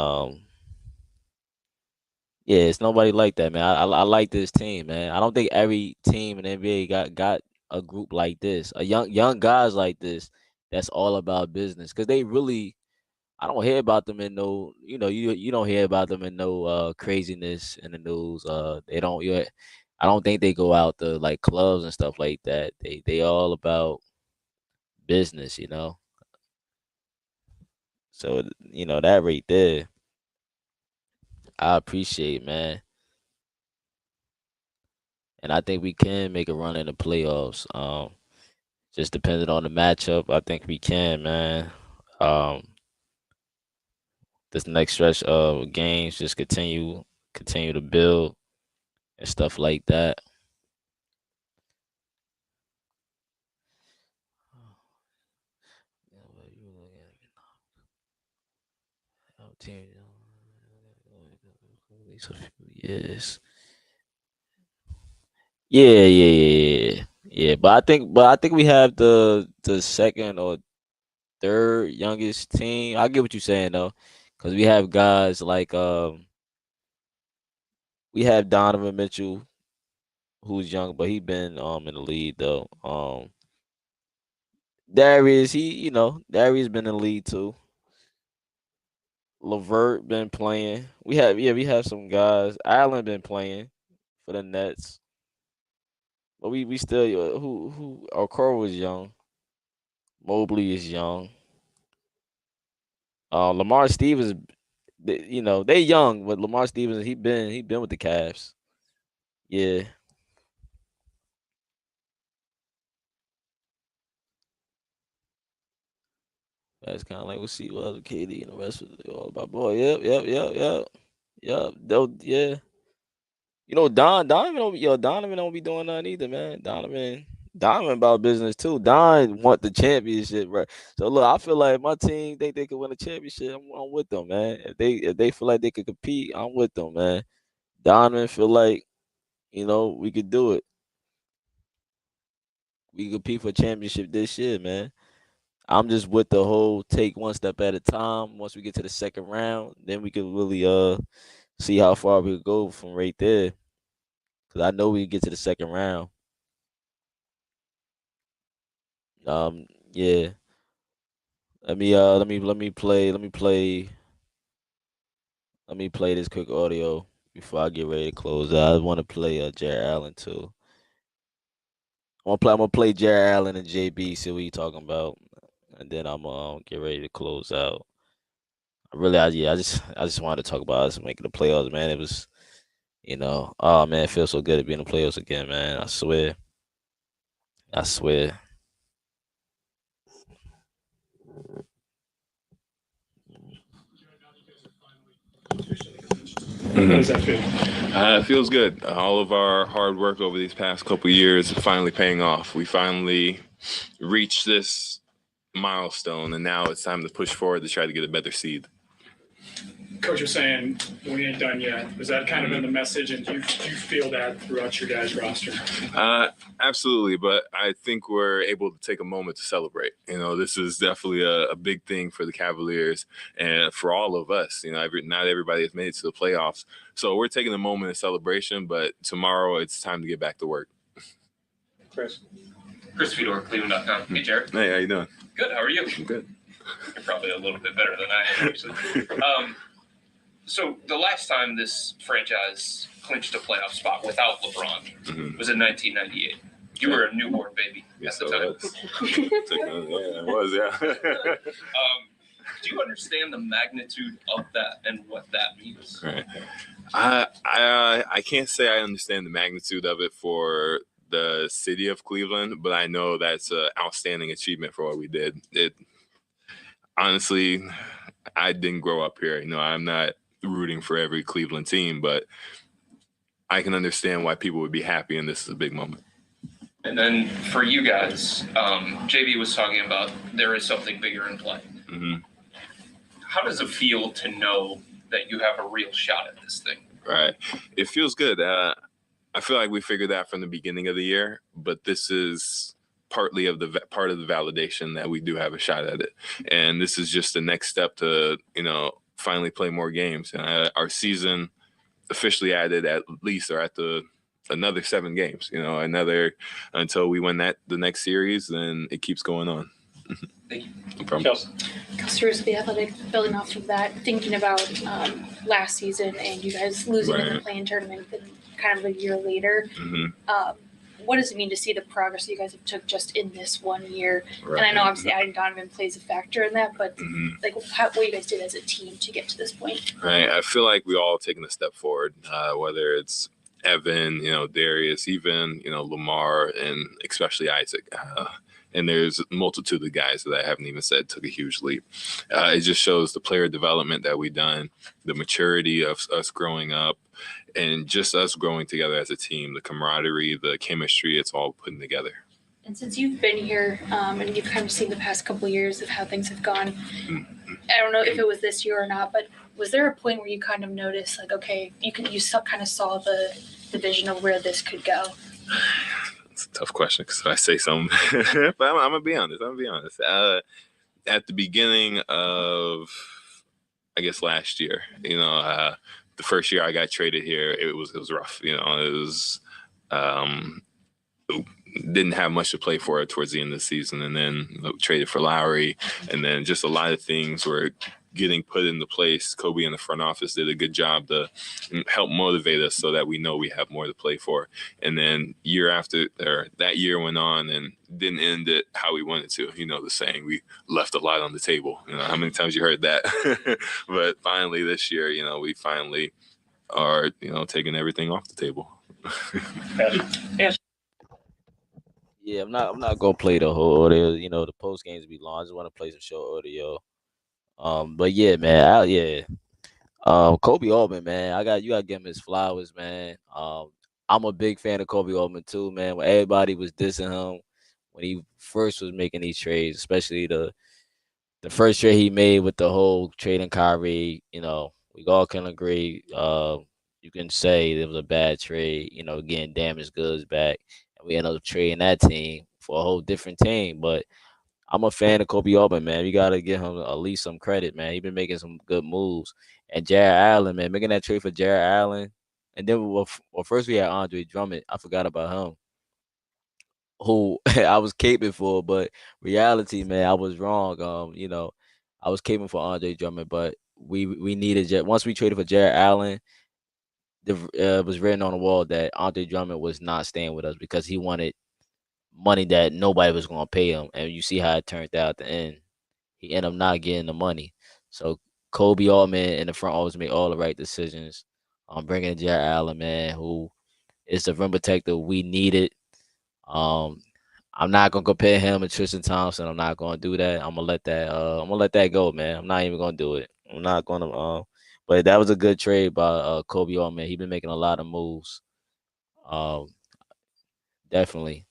S1: yeah, it's nobody like that, man. I like this team, man. I don't think every team in the NBA got a group like this, a young guys like this. That's all about business, because they really. I don't hear about them in no, you don't hear about them in no craziness in the news. They don't. I don't think they go out to like clubs and stuff like that. They all about business. So that right there, I appreciate, man. And I think we can make a run in the playoffs. Just depending on the matchup, I think we can, man. Um, this next stretch of games, just continue to build and stuff like that. Yes. Yeah. But I think we have the second or third youngest team. I get what you're saying though, because we have guys like we have Donovan Mitchell, who's young, but he been in the lead though. Darius been in the lead too. Levert been playing. We have some guys. Allen been playing for the Nets, but we still who Okoro was young. Mobley is young. Lamar Stevens, they young, but Lamar Stevens, he been with the Cavs. Yeah. That's kind of like we'll see what other KD and the rest of it all about. Boy, yep. Yeah. Donovan don't be doing nothing either, man. Donovan about business too. Don want the championship, right? So look, I feel like my team think they could win a championship. I'm with them, man. If they feel like they could compete, I'm with them, man. Donovan feel like we could do it. We could compete for a championship this year, man. I'm just with the whole take one step at a time. Once we get to the second round, then we can really see how far we could go from right there. Cause I know we can get to the second round. Yeah. Let me play this quick audio before I get ready to close out. I want to play Jarrett Allen too. I'm gonna play Jarrett Allen and JB. See what you talking about, and then I'm gonna get ready to close out. I just wanted to talk about us making the playoffs, man. It was, oh man, it feels so good to be in the playoffs again, man. I swear. I swear.
S9: How does that feel? It feels good. All of our hard work over these past couple years is finally paying off. We finally reached this milestone, and now it's time to push forward to try to get a better seed.
S10: Coach was saying we ain't done yet. Was that kind of been the message, and do you feel that throughout your guys' roster?
S9: Absolutely, but I think we're able to take a moment to celebrate. This is definitely a big thing for the Cavaliers and for all of us. Not everybody has made it to the playoffs, so we're taking a moment of celebration. But tomorrow, it's time to get back to work.
S10: Chris
S11: Fedor, Cleveland.com. Hey, Jarrett.
S9: Hey, how you doing?
S11: Good. How are you?
S9: I'm good.
S11: You're probably a little bit better than I am, actually. So the last time this franchise clinched a playoff spot without LeBron was in 1998. You were a newborn baby at the time.
S9: It was, yeah.
S11: Do you understand the magnitude of that and what that means?
S9: Right. I can't say I understand the magnitude of it for the city of Cleveland, but I know that's an outstanding achievement for what we did. Honestly, I didn't grow up here. I'm not rooting for every Cleveland team, but I can understand why people would be happy, and this is a big moment.
S11: And then for you guys, JB was talking about there is something bigger in play.
S9: Mm-hmm.
S11: How does it feel to know that you have a real shot at this thing?
S9: Right. It feels good. I feel like we figured that from the beginning of the year, but this is partly of the part of the validation that we do have a shot at it. And this is just the next step to, finally play more games. Our season officially added at least or at another 7 games, until we win the next series, then it keeps going on.
S11: Thank you.
S9: No problem.
S12: Customers of the Athletic, building off of that, thinking about last season and you guys losing in the play-in tournament kind of a year later.
S9: Mm-hmm.
S12: What does it mean to see the progress that you guys have took just in this 1 year?
S9: Right.
S12: And I know obviously adding Donovan plays a factor in that, but what you guys did as a team to get to this point?
S9: Right. I feel like we all taken a step forward, whether it's Evan, Darius, even, Lamar, and especially Isaac. And there's a multitude of guys that I haven't even said took a huge leap. It just shows the player development that we've done, the maturity of us growing up, and just us growing together as a team, the camaraderie, the chemistry, it's all putting together.
S12: And since you've been here and you've kind of seen the past couple of years of how things have gone, I don't know if it was this year or not, but was there a point where you kind of noticed, like, okay, you kind of saw the vision of where this could go?
S9: It's a tough question because I say something, but I'm gonna be honest. At the beginning of, I guess, last year, the first year I got traded here, it was rough. It was didn't have much to play for towards the end of the season, and then traded for Lowry, and then just a lot of things were getting put into place. Kobe and the front office did a good job to help motivate us so that we know we have more to play for. And then that year went on and didn't end it how we wanted to. You know the saying, we left a lot on the table. You know, how many times you heard that? But finally this year, you know, we finally are, you know, taking everything off the table.
S1: Yeah, I'm not gonna play the whole audio. You know, the post games be long. I just want to play some short audio. But yeah, man, Kobe Altman, man, you gotta give him his flowers, man. I'm a big fan of Kobe Altman too, man. When everybody was dissing him when he first was making these trades, especially the first trade he made with the whole trading Kyrie, you know, we all can agree. You can say it was a bad trade, you know, getting damaged goods back, and we ended up trading that team for a whole different team. But I'm a fan of Kobe Altman, man. You gotta give him at least some credit, man. He's been making some good moves. And Jarrett Allen, man, making that trade for Jarrett Allen. And then, first we had Andre Drummond. I forgot about him, who I was caping for, but reality, man, I was wrong. You know, I was caping for Andre Drummond, but we needed once we traded for Jarrett Allen, it was written on the wall that Andre Drummond was not staying with us because he wanted money that nobody was going to pay him, and you see how it turned out at the end. He ended up not getting the money. So Kobe Altman and the front office made all the right decisions on bringing in Jarrett Allen, man, who is the rim protector we needed. I'm not gonna compare him and Tristan Thompson. I'm not gonna do that. I'm gonna let that go, man. I'm not even gonna do it. I'm not gonna. But that was a good trade by Kobe Altman. He's been making a lot of moves. Definitely.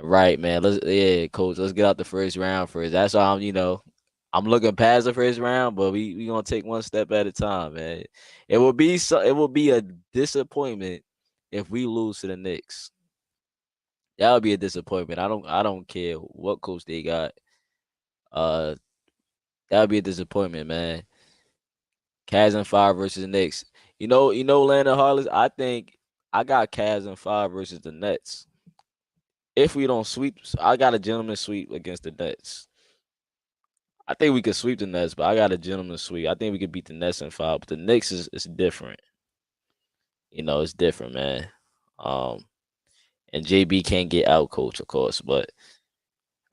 S1: Right, man. Coach. Let's get out the first round first. That's why I'm looking past the first round, but we gonna take one step at a time, man. It will be a disappointment if we lose to the Knicks. That would be a disappointment. I don't care what coach they got. That would be a disappointment, man. Cavs in 5 versus the Knicks. You know, Landon Harless. I think I got Cavs in 5 versus the Nets. If we don't sweep, I got a gentleman sweep against the Nets. I think we could sweep the Nets, but I got a gentleman sweep. I think we could beat the Nets in 5. But the Knicks is different. You know, it's different, man. And JB can't get out coach, of course, but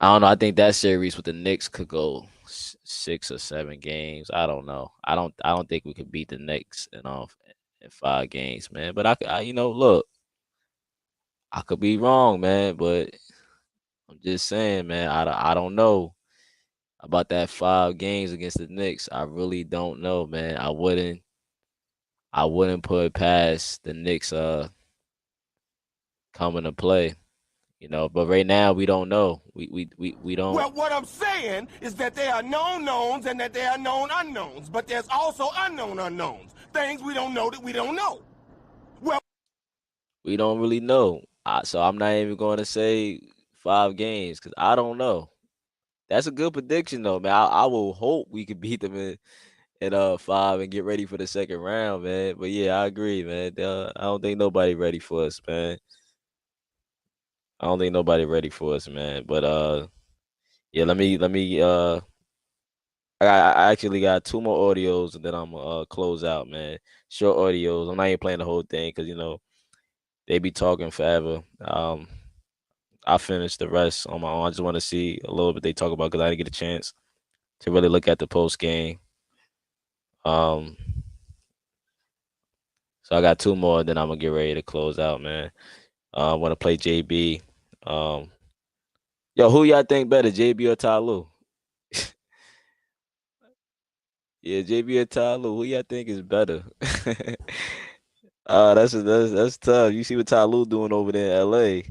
S1: I don't know. I think that series with the Knicks could go 6 or 7 games. I don't know. I don't think we could beat the Knicks in 5 games, man. But I look, I could be wrong, man. But I'm just saying, man. I don't know about that 5 games against the Knicks. I really don't know, man. I wouldn't put it past the Knicks coming to play. You know, but right now we don't know. We don't.
S4: Well, what I'm saying is that there are known knowns and that there are known unknowns, but there's also unknown unknowns. Things we don't know that we don't know. Well,
S1: we don't really know. So I'm not even going to say 5 games because I don't know. That's a good prediction though, man. I will hope we can beat them in 5 and get ready for the second round, man. But yeah, I agree, man. I don't think nobody ready for us, man. I don't think nobody ready for us, man. But yeah, let me I actually got 2 more audios and then I'm gonna close out, man. Short audios. I'm not even playing the whole thing because they be talking forever. I finished the rest on my own. I just want to see a little bit they talk about because I didn't get a chance to really look at the post game. So I got 2 more, then I'm gonna get ready to close out, man. I want to play JB. Yo, who y'all think better, JB or Ty Lue? Yeah, JB or Ty Lue, who y'all think is better? That's tough. You see what Ty Lue doing over there in LA.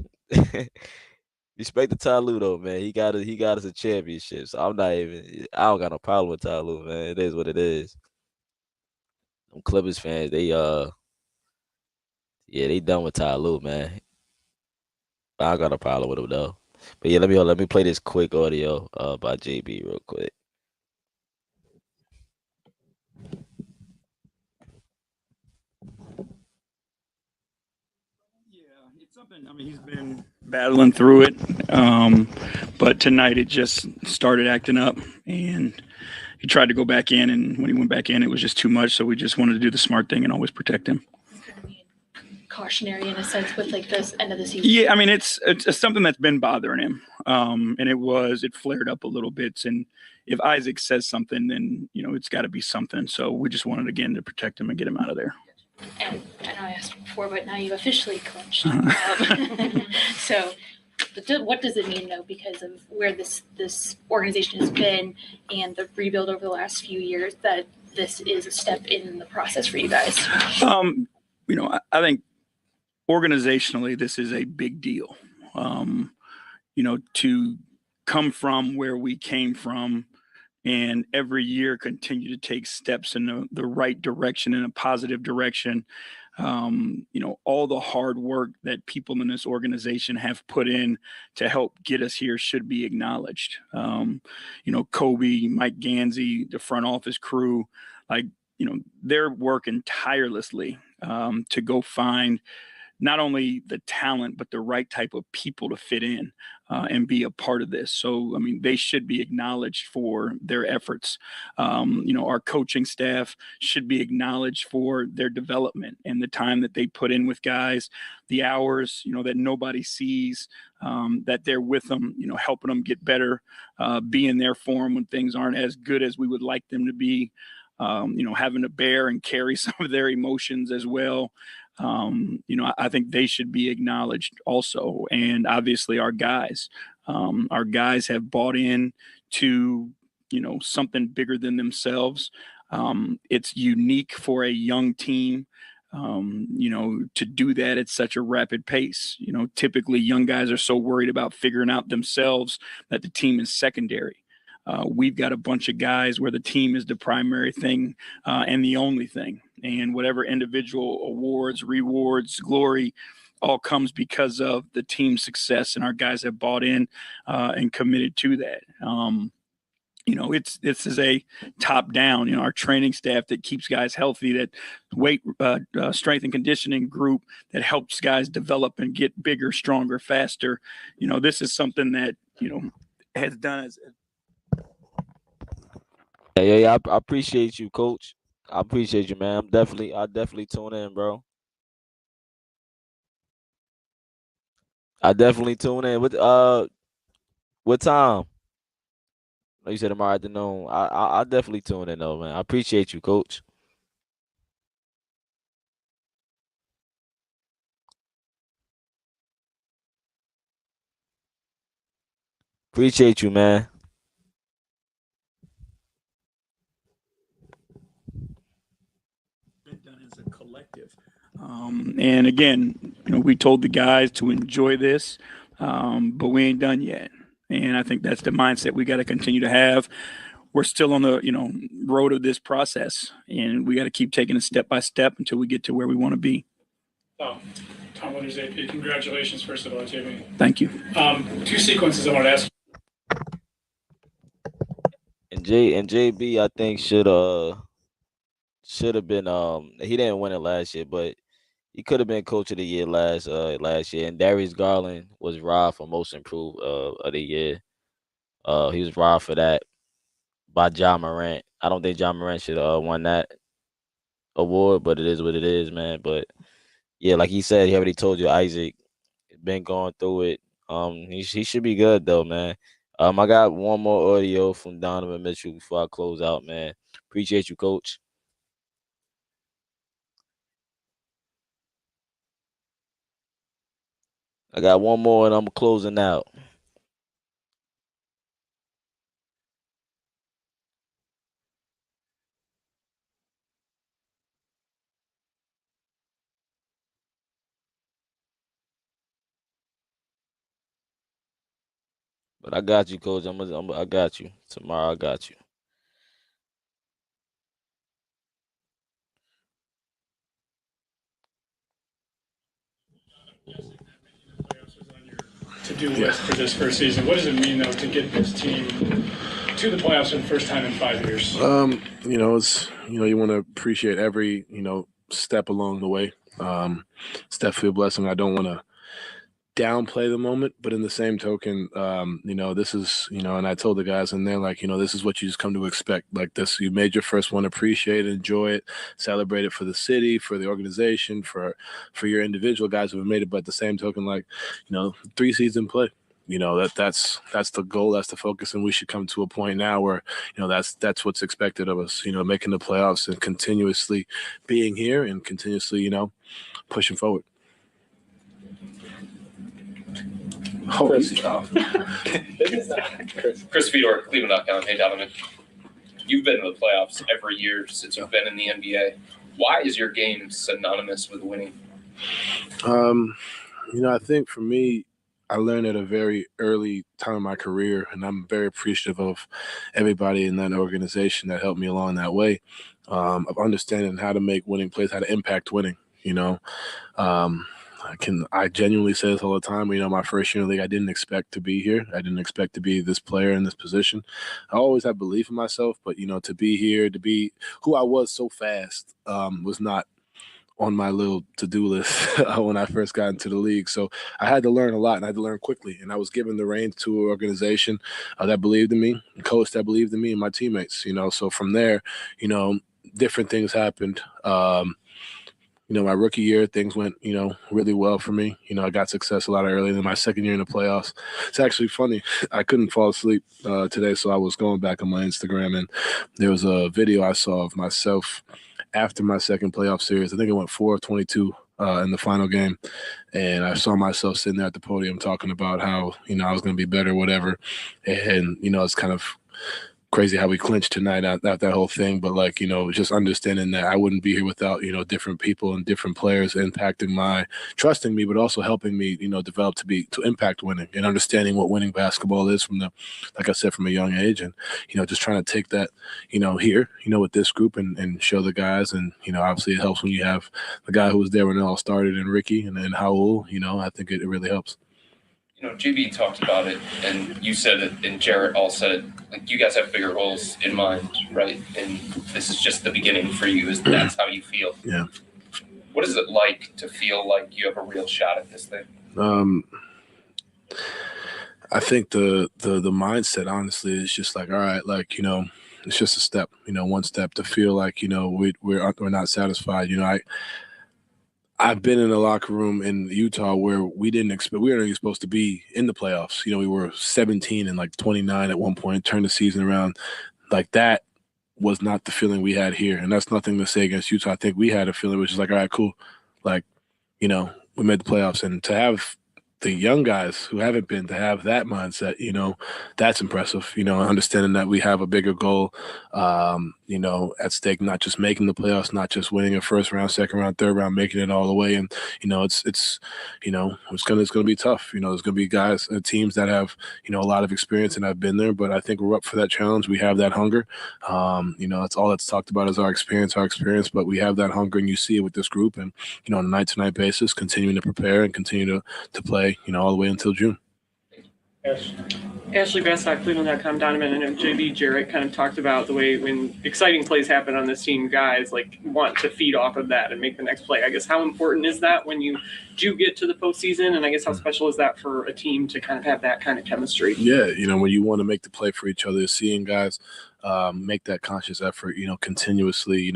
S1: Respect to Ty Lue though, man. He got us a championship. So I don't got no problem with Ty Lue, man. It is what it is. Them Clippers fans, they done with Ty Lue, man. I don't got no problem with him though. But yeah, let me play this quick audio by JB real quick.
S13: I mean, he's been battling through it, but tonight it just started acting up, and he tried to go back in, and when he went back in, it was just too much. So we just wanted to do the smart thing and always protect him.
S12: Cautionary in a sense with like this end of the season.
S13: Yeah, I mean it's something that's been bothering him, and it flared up a little bit. And if Isaac says something, then it's got to be something. So we just wanted again to protect him and get him out of there.
S12: And I know I asked before, but now you've officially clinched. So what does it mean, though, because of where this organization has been and the rebuild over the last few years, that this is a step in the process for you guys?
S13: I think organizationally, this is a big deal. To come from where we came from and every year continue to take steps in the right direction, in a positive direction. All the hard work that people in this organization have put in to help get us here should be acknowledged. Kobe, Mike Gansey, the front office crew, they're working tirelessly to go find not only the talent, but the right type of people to fit in and be a part of this. So, I mean, they should be acknowledged for their efforts. Our coaching staff should be acknowledged for their development and the time that they put in with guys, the hours, that nobody sees, that they're with them, helping them get better, being there for them when things aren't as good as we would like them to be, having to bear and carry some of their emotions as well. I think they should be acknowledged also. And obviously our guys have bought in to, something bigger than themselves. It's unique for a young team, to do that at such a rapid pace. Typically young guys are so worried about figuring out themselves that the team is secondary. We've got a bunch of guys where the team is the primary thing and the only thing. And whatever individual awards, rewards, glory, all comes because of the team's success. And our guys have bought in and committed to that. This is a top down, our training staff that keeps guys healthy, that weight, strength and conditioning group that helps guys develop and get bigger, stronger, faster. This is something that, has done as
S1: Yeah. I appreciate you, Coach. I appreciate you, man. I definitely tune in, bro. I definitely tune in. What time? Like you said tomorrow afternoon. I definitely tune in though, man. I appreciate you, Coach. Appreciate you, man.
S13: done as a collective. And again, we told the guys to enjoy this, but we ain't done yet. And I think that's the mindset we got to continue to have. We're still on the, road of this process, and we got to keep taking it step by step until we get to where we want to be.
S10: Tom Winters, AP, congratulations, first of all, Jamie.
S13: Thank you.
S10: Two sequences I want to ask.
S1: And JB, I think should have been he didn't win it last year, but he could have been coach of the year last year. And Darius Garland was robbed for most improved of the year. He was robbed for that by Ja Morant. I don't think Ja Morant should have won that award, but it is what it is, man. But yeah, like he said, he already told you Isaac been going through it. He should be good though, man. I got one more audio from Donovan Mitchell before I close out, man. Appreciate you, Coach. I got one more and I'm closing out. But I got you, Coach. I got you. Tomorrow I got you.
S10: To-do list for this first season. What does it mean, though, to get this team to the playoffs for the first time in 5 years?
S14: It's you want to appreciate every step along the way. It's definitely a blessing. I don't want to downplay the moment, but in the same token, this is, and I told the guys, and they're like, this is what you just come to expect. Like this, you made your first one, appreciate it, enjoy it, celebrate it for the city, for the organization, for your individual guys who have made it. But at the same token, like, 3 seasons in play. That's the goal, that's the focus, and we should come to a point now where that's what's expected of us. Making the playoffs and continuously being here and continuously pushing forward.
S11: Chris Fedor, Cleveland.com. Hey, Donovan. You've been in the playoffs every year since you've been in the NBA. Why is your game synonymous with winning?
S14: I think for me, I learned at a very early time in my career, and I'm very appreciative of everybody in that organization that helped me along that way, of understanding how to make winning plays, how to impact winning. I genuinely say this all the time. My first year in the league, I didn't expect to be here. I didn't expect to be this player in this position. I always had belief in myself, but, to be here, to be who I was so fast was not on my little to-do list when I first got into the league. So I had to learn a lot, and I had to learn quickly. And I was given the reins to an organization that believed in me, a coach that believed in me, and my teammates. So from there, different things happened. My rookie year, things went, really well for me. I got success a lot earlier than my second year in the playoffs. It's actually funny. I couldn't fall asleep today, so I was going back on my Instagram, and there was a video I saw of myself after my second playoff series. I think it went 4 of 22 in the final game, and I saw myself sitting there at the podium talking about how, I was going to be better, whatever. And, it's kind of crazy how we clinched tonight at that whole thing, but just understanding that I wouldn't be here without different people and different players impacting trusting me, but also helping me develop to impact winning and understanding what winning basketball is from a young age, and just trying to take that here with this group and show the guys, and obviously it helps when you have the guy who was there when it all started, and Ricky and Howell. I think it really helps.
S11: JB talked about it, and you said it, and Jarrett all said it. Like, you guys have bigger goals in mind, right? And this is just the beginning for you. That's how you feel?
S14: Yeah.
S11: What is it like to feel like you have a real shot at this thing?
S14: I think the mindset, honestly, is just like, all right, it's just a step, one step to feel like, we're not satisfied. I've been in a locker room in Utah where we didn't expect, we weren't even supposed to be in the playoffs. We were 17 and 29 at one point, turned the season around. Like, that was not the feeling we had here. And that's nothing to say against Utah. I think we had a feeling which is like, all right, cool. We made the playoffs. And to have the young guys who haven't been to have that mindset, that's impressive, understanding that we have a bigger goal, at stake, not just making the playoffs, not just winning a first round, second round, third round, making it all the way. And, it's going to be tough. There's going to be guys, teams that have, a lot of experience and have been there, but I think we're up for that challenge. We have that hunger. That's all that's talked about is our experience, but we have that hunger, and you see it with this group, and, on a night to night basis, continuing to prepare and continue to play, all the way until June.
S15: Ashley Bastock, Cleveland.com. Donovan, I know JB Jarrett kind of talked about the way when exciting plays happen on this team, guys want to feed off of that and make the next play. I guess how important is that when you do get to the postseason, and I guess how special is that for a team to kind of have that kind of chemistry?
S14: Yeah, when you want to make the play for each other, seeing guys make that conscious effort, continuously,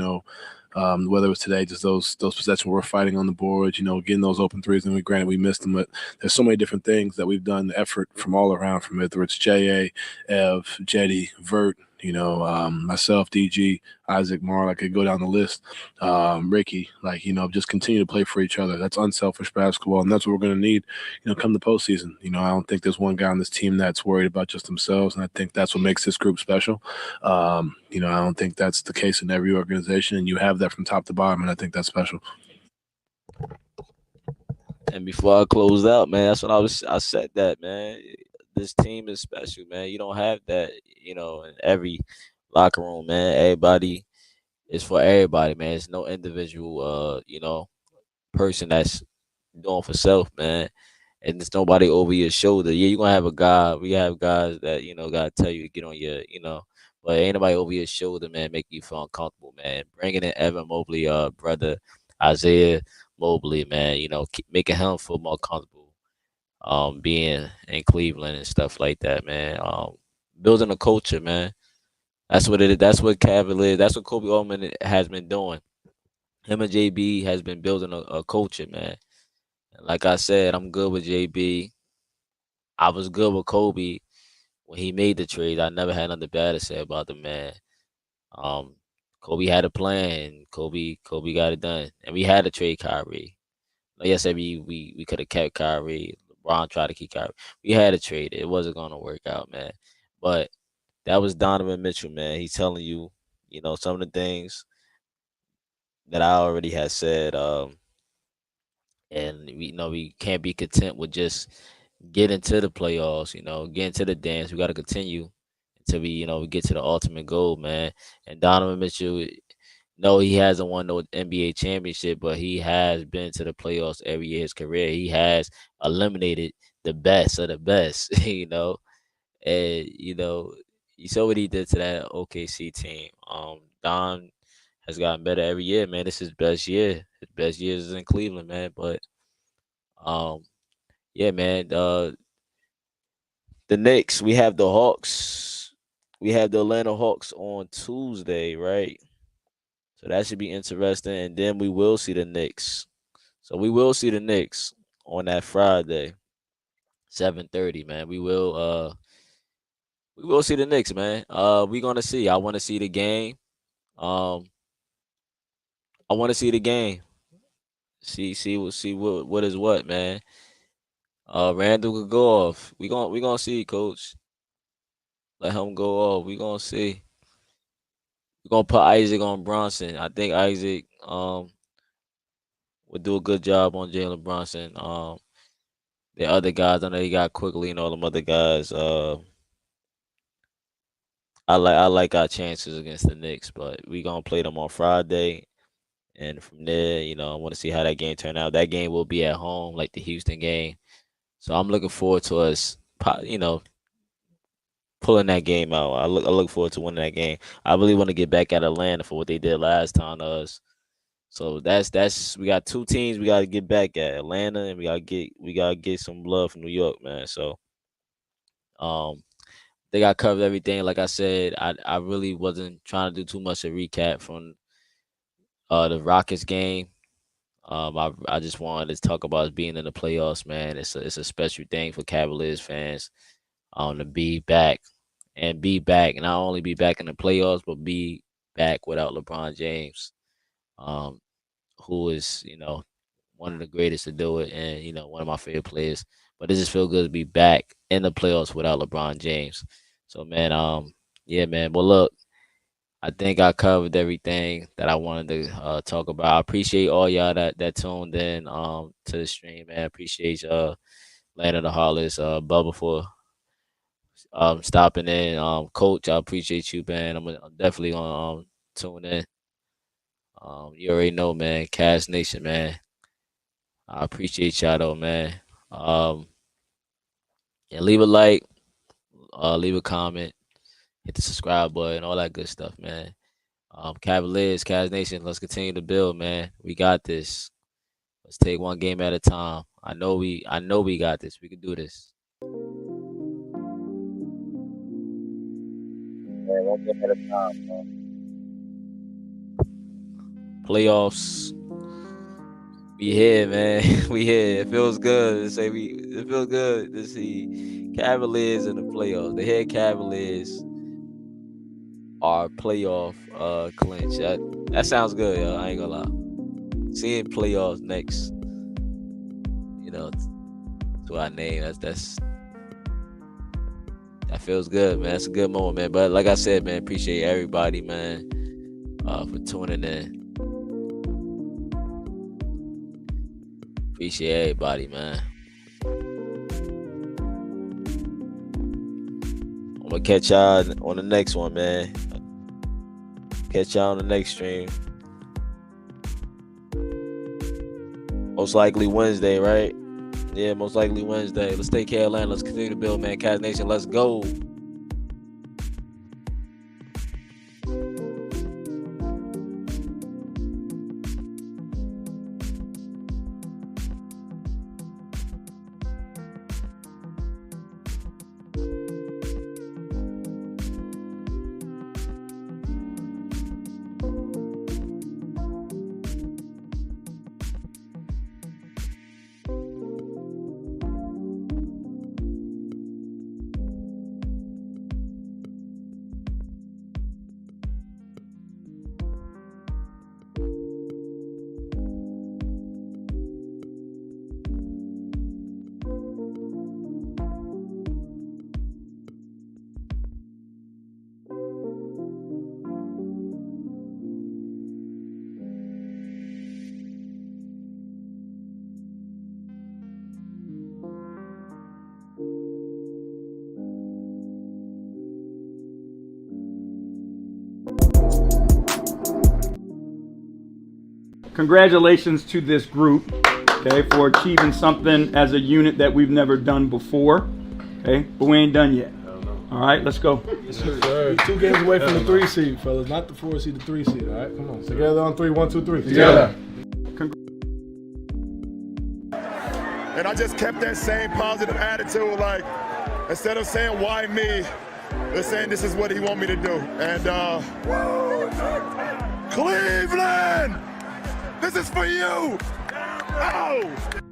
S14: whether it was today, just those possessions we're fighting on the board, getting those open threes, and granted we missed them, but there's so many different things that we've done, the effort from all around, from whether it's J.A., Ev, Jetty, Vert, myself, DG, Isaac, Mar, I could go down the list, Ricky, just continue to play for each other. That's unselfish basketball, and that's what we're going to need, come the postseason. I don't think there's one guy on this team that's worried about just themselves, and I think that's what makes this group special. I don't think that's the case in every organization, and you have that from top to bottom, and I think that's special.
S1: And before I close out, man, that's what I said that, man. This team is special, man. You don't have that, in every locker room, man. Everybody is for everybody, man. It's no individual, person that's doing for self, man. And there's nobody over your shoulder. Yeah, you're going to have a guy. We have guys that, got to tell you to get on your, but ain't nobody over your shoulder, man, make you feel uncomfortable, man. Bringing in Evan Mobley, brother Isaiah Mobley, man, keep making him feel more comfortable. being in Cleveland and stuff like that, man. Building a culture, man. That's what it is. That's what Cavaliers. That's what Kobe Altman has been doing. Him and JB has been building a culture, man. Like I said, I'm good with JB. I was good with Kobe when he made the trade. I never had nothing bad to say about the man. Um, Kobe had a plan. Kobe got it done, and we had to trade Kyrie. Like I said, we could have kept Kyrie. LeBron tried to keep Kyrie. We had to trade it. It wasn't gonna work out, man. But that was Donovan Mitchell, man. He's telling you, some of the things that I already had said. And we can't be content with just getting to the playoffs. Getting to the dance. We got to continue until we get to the ultimate goal, man. And Donovan Mitchell, no, he hasn't won no NBA championship, but he has been to the playoffs every year in his career. He has eliminated the best of the best, And you saw what he did to that OKC team. Don has gotten better every year, man. This is his best year. His best years is in Cleveland, man. But um, yeah, man. The Knicks, we have the Hawks. We have the Atlanta Hawks on Tuesday, right? So that should be interesting. And then we will see the Knicks. So we will see the Knicks on that Friday, 7:30, man. We will see the Knicks, man. We're gonna see. I want to see the game. Um, I want to see the game. See what is what, man. Randall could go off. We gonna see, coach. Let him go off. We gonna see. We're gonna put Isaac on Bronson. I think Isaac would do a good job on Jalen Bronson. The other guys, I know he got quickly and all them other guys. I like our chances against the Knicks, but we gonna play them on Friday, and from there, I want to see how that game turn out. That game will be at home, like the Houston game, so I'm looking forward to us, pulling that game out. I look forward to winning that game. I really want to get back at Atlanta for what they did last time to us. So that's we got two teams we got to get back at Atlanta, and we gotta get some love from New York, man. So they got covered everything. Like I said, I really wasn't trying to do too much of recap from the Rockets game. I just wanted to talk about us being in the playoffs, man. It's a special thing for Cavaliers fans to be back and not only be back in the playoffs, but be back without LeBron James, um, who is one of the greatest to do it, and one of my favorite players. But it just feels good to be back in the playoffs without LeBron James. So man, yeah, man. Well, look, I think I covered everything that I wanted to talk about. I appreciate all y'all that tuned in to the stream, man. I appreciate Land of the Hollis, Bubba for stopping in. Coach, I appreciate you, man. I'm definitely gonna tune in. You already know, man. Cash Nation, man. I appreciate y'all though, man. And leave a like, leave a comment, hit the subscribe button, all that good stuff, man. Cavaliers, Cavs Nation, let's continue to build, man. We got this. Let's take one game at a time. I know we got this. We can do this. Man, one game at a time, man. Playoffs. We here, man. We here. It feels good to say it feels good to see Cavaliers in the playoffs. The head Cavaliers are playoff clinch. That sounds good, yo. I ain't gonna lie. Seeing playoffs next, to our name. That feels good, man. That's a good moment, man. But like I said, man, appreciate everybody, man, for tuning in. Appreciate everybody, man. I'm gonna catch y'all on the next one, man. Catch y'all on the next stream. Most likely Wednesday, right? Yeah, most likely Wednesday. Let's take care of Atlanta. Let's continue to build, man. Cavs Nation, let's go.
S13: congratulations to this group, okay, for achieving something as a unit that we've never done before, okay? But we ain't done yet. All right, let's go.
S16: We're 2 games away from the 3 seed, fellas. Not the 4 seed, the 3 seed. All right, come on. Together on 3. 1, 2, 3.
S13: Together.
S4: And I just kept that same positive attitude. Like, instead of saying, why me, they're saying this is what he want me to do. And Cleveland, this is for you. Oh!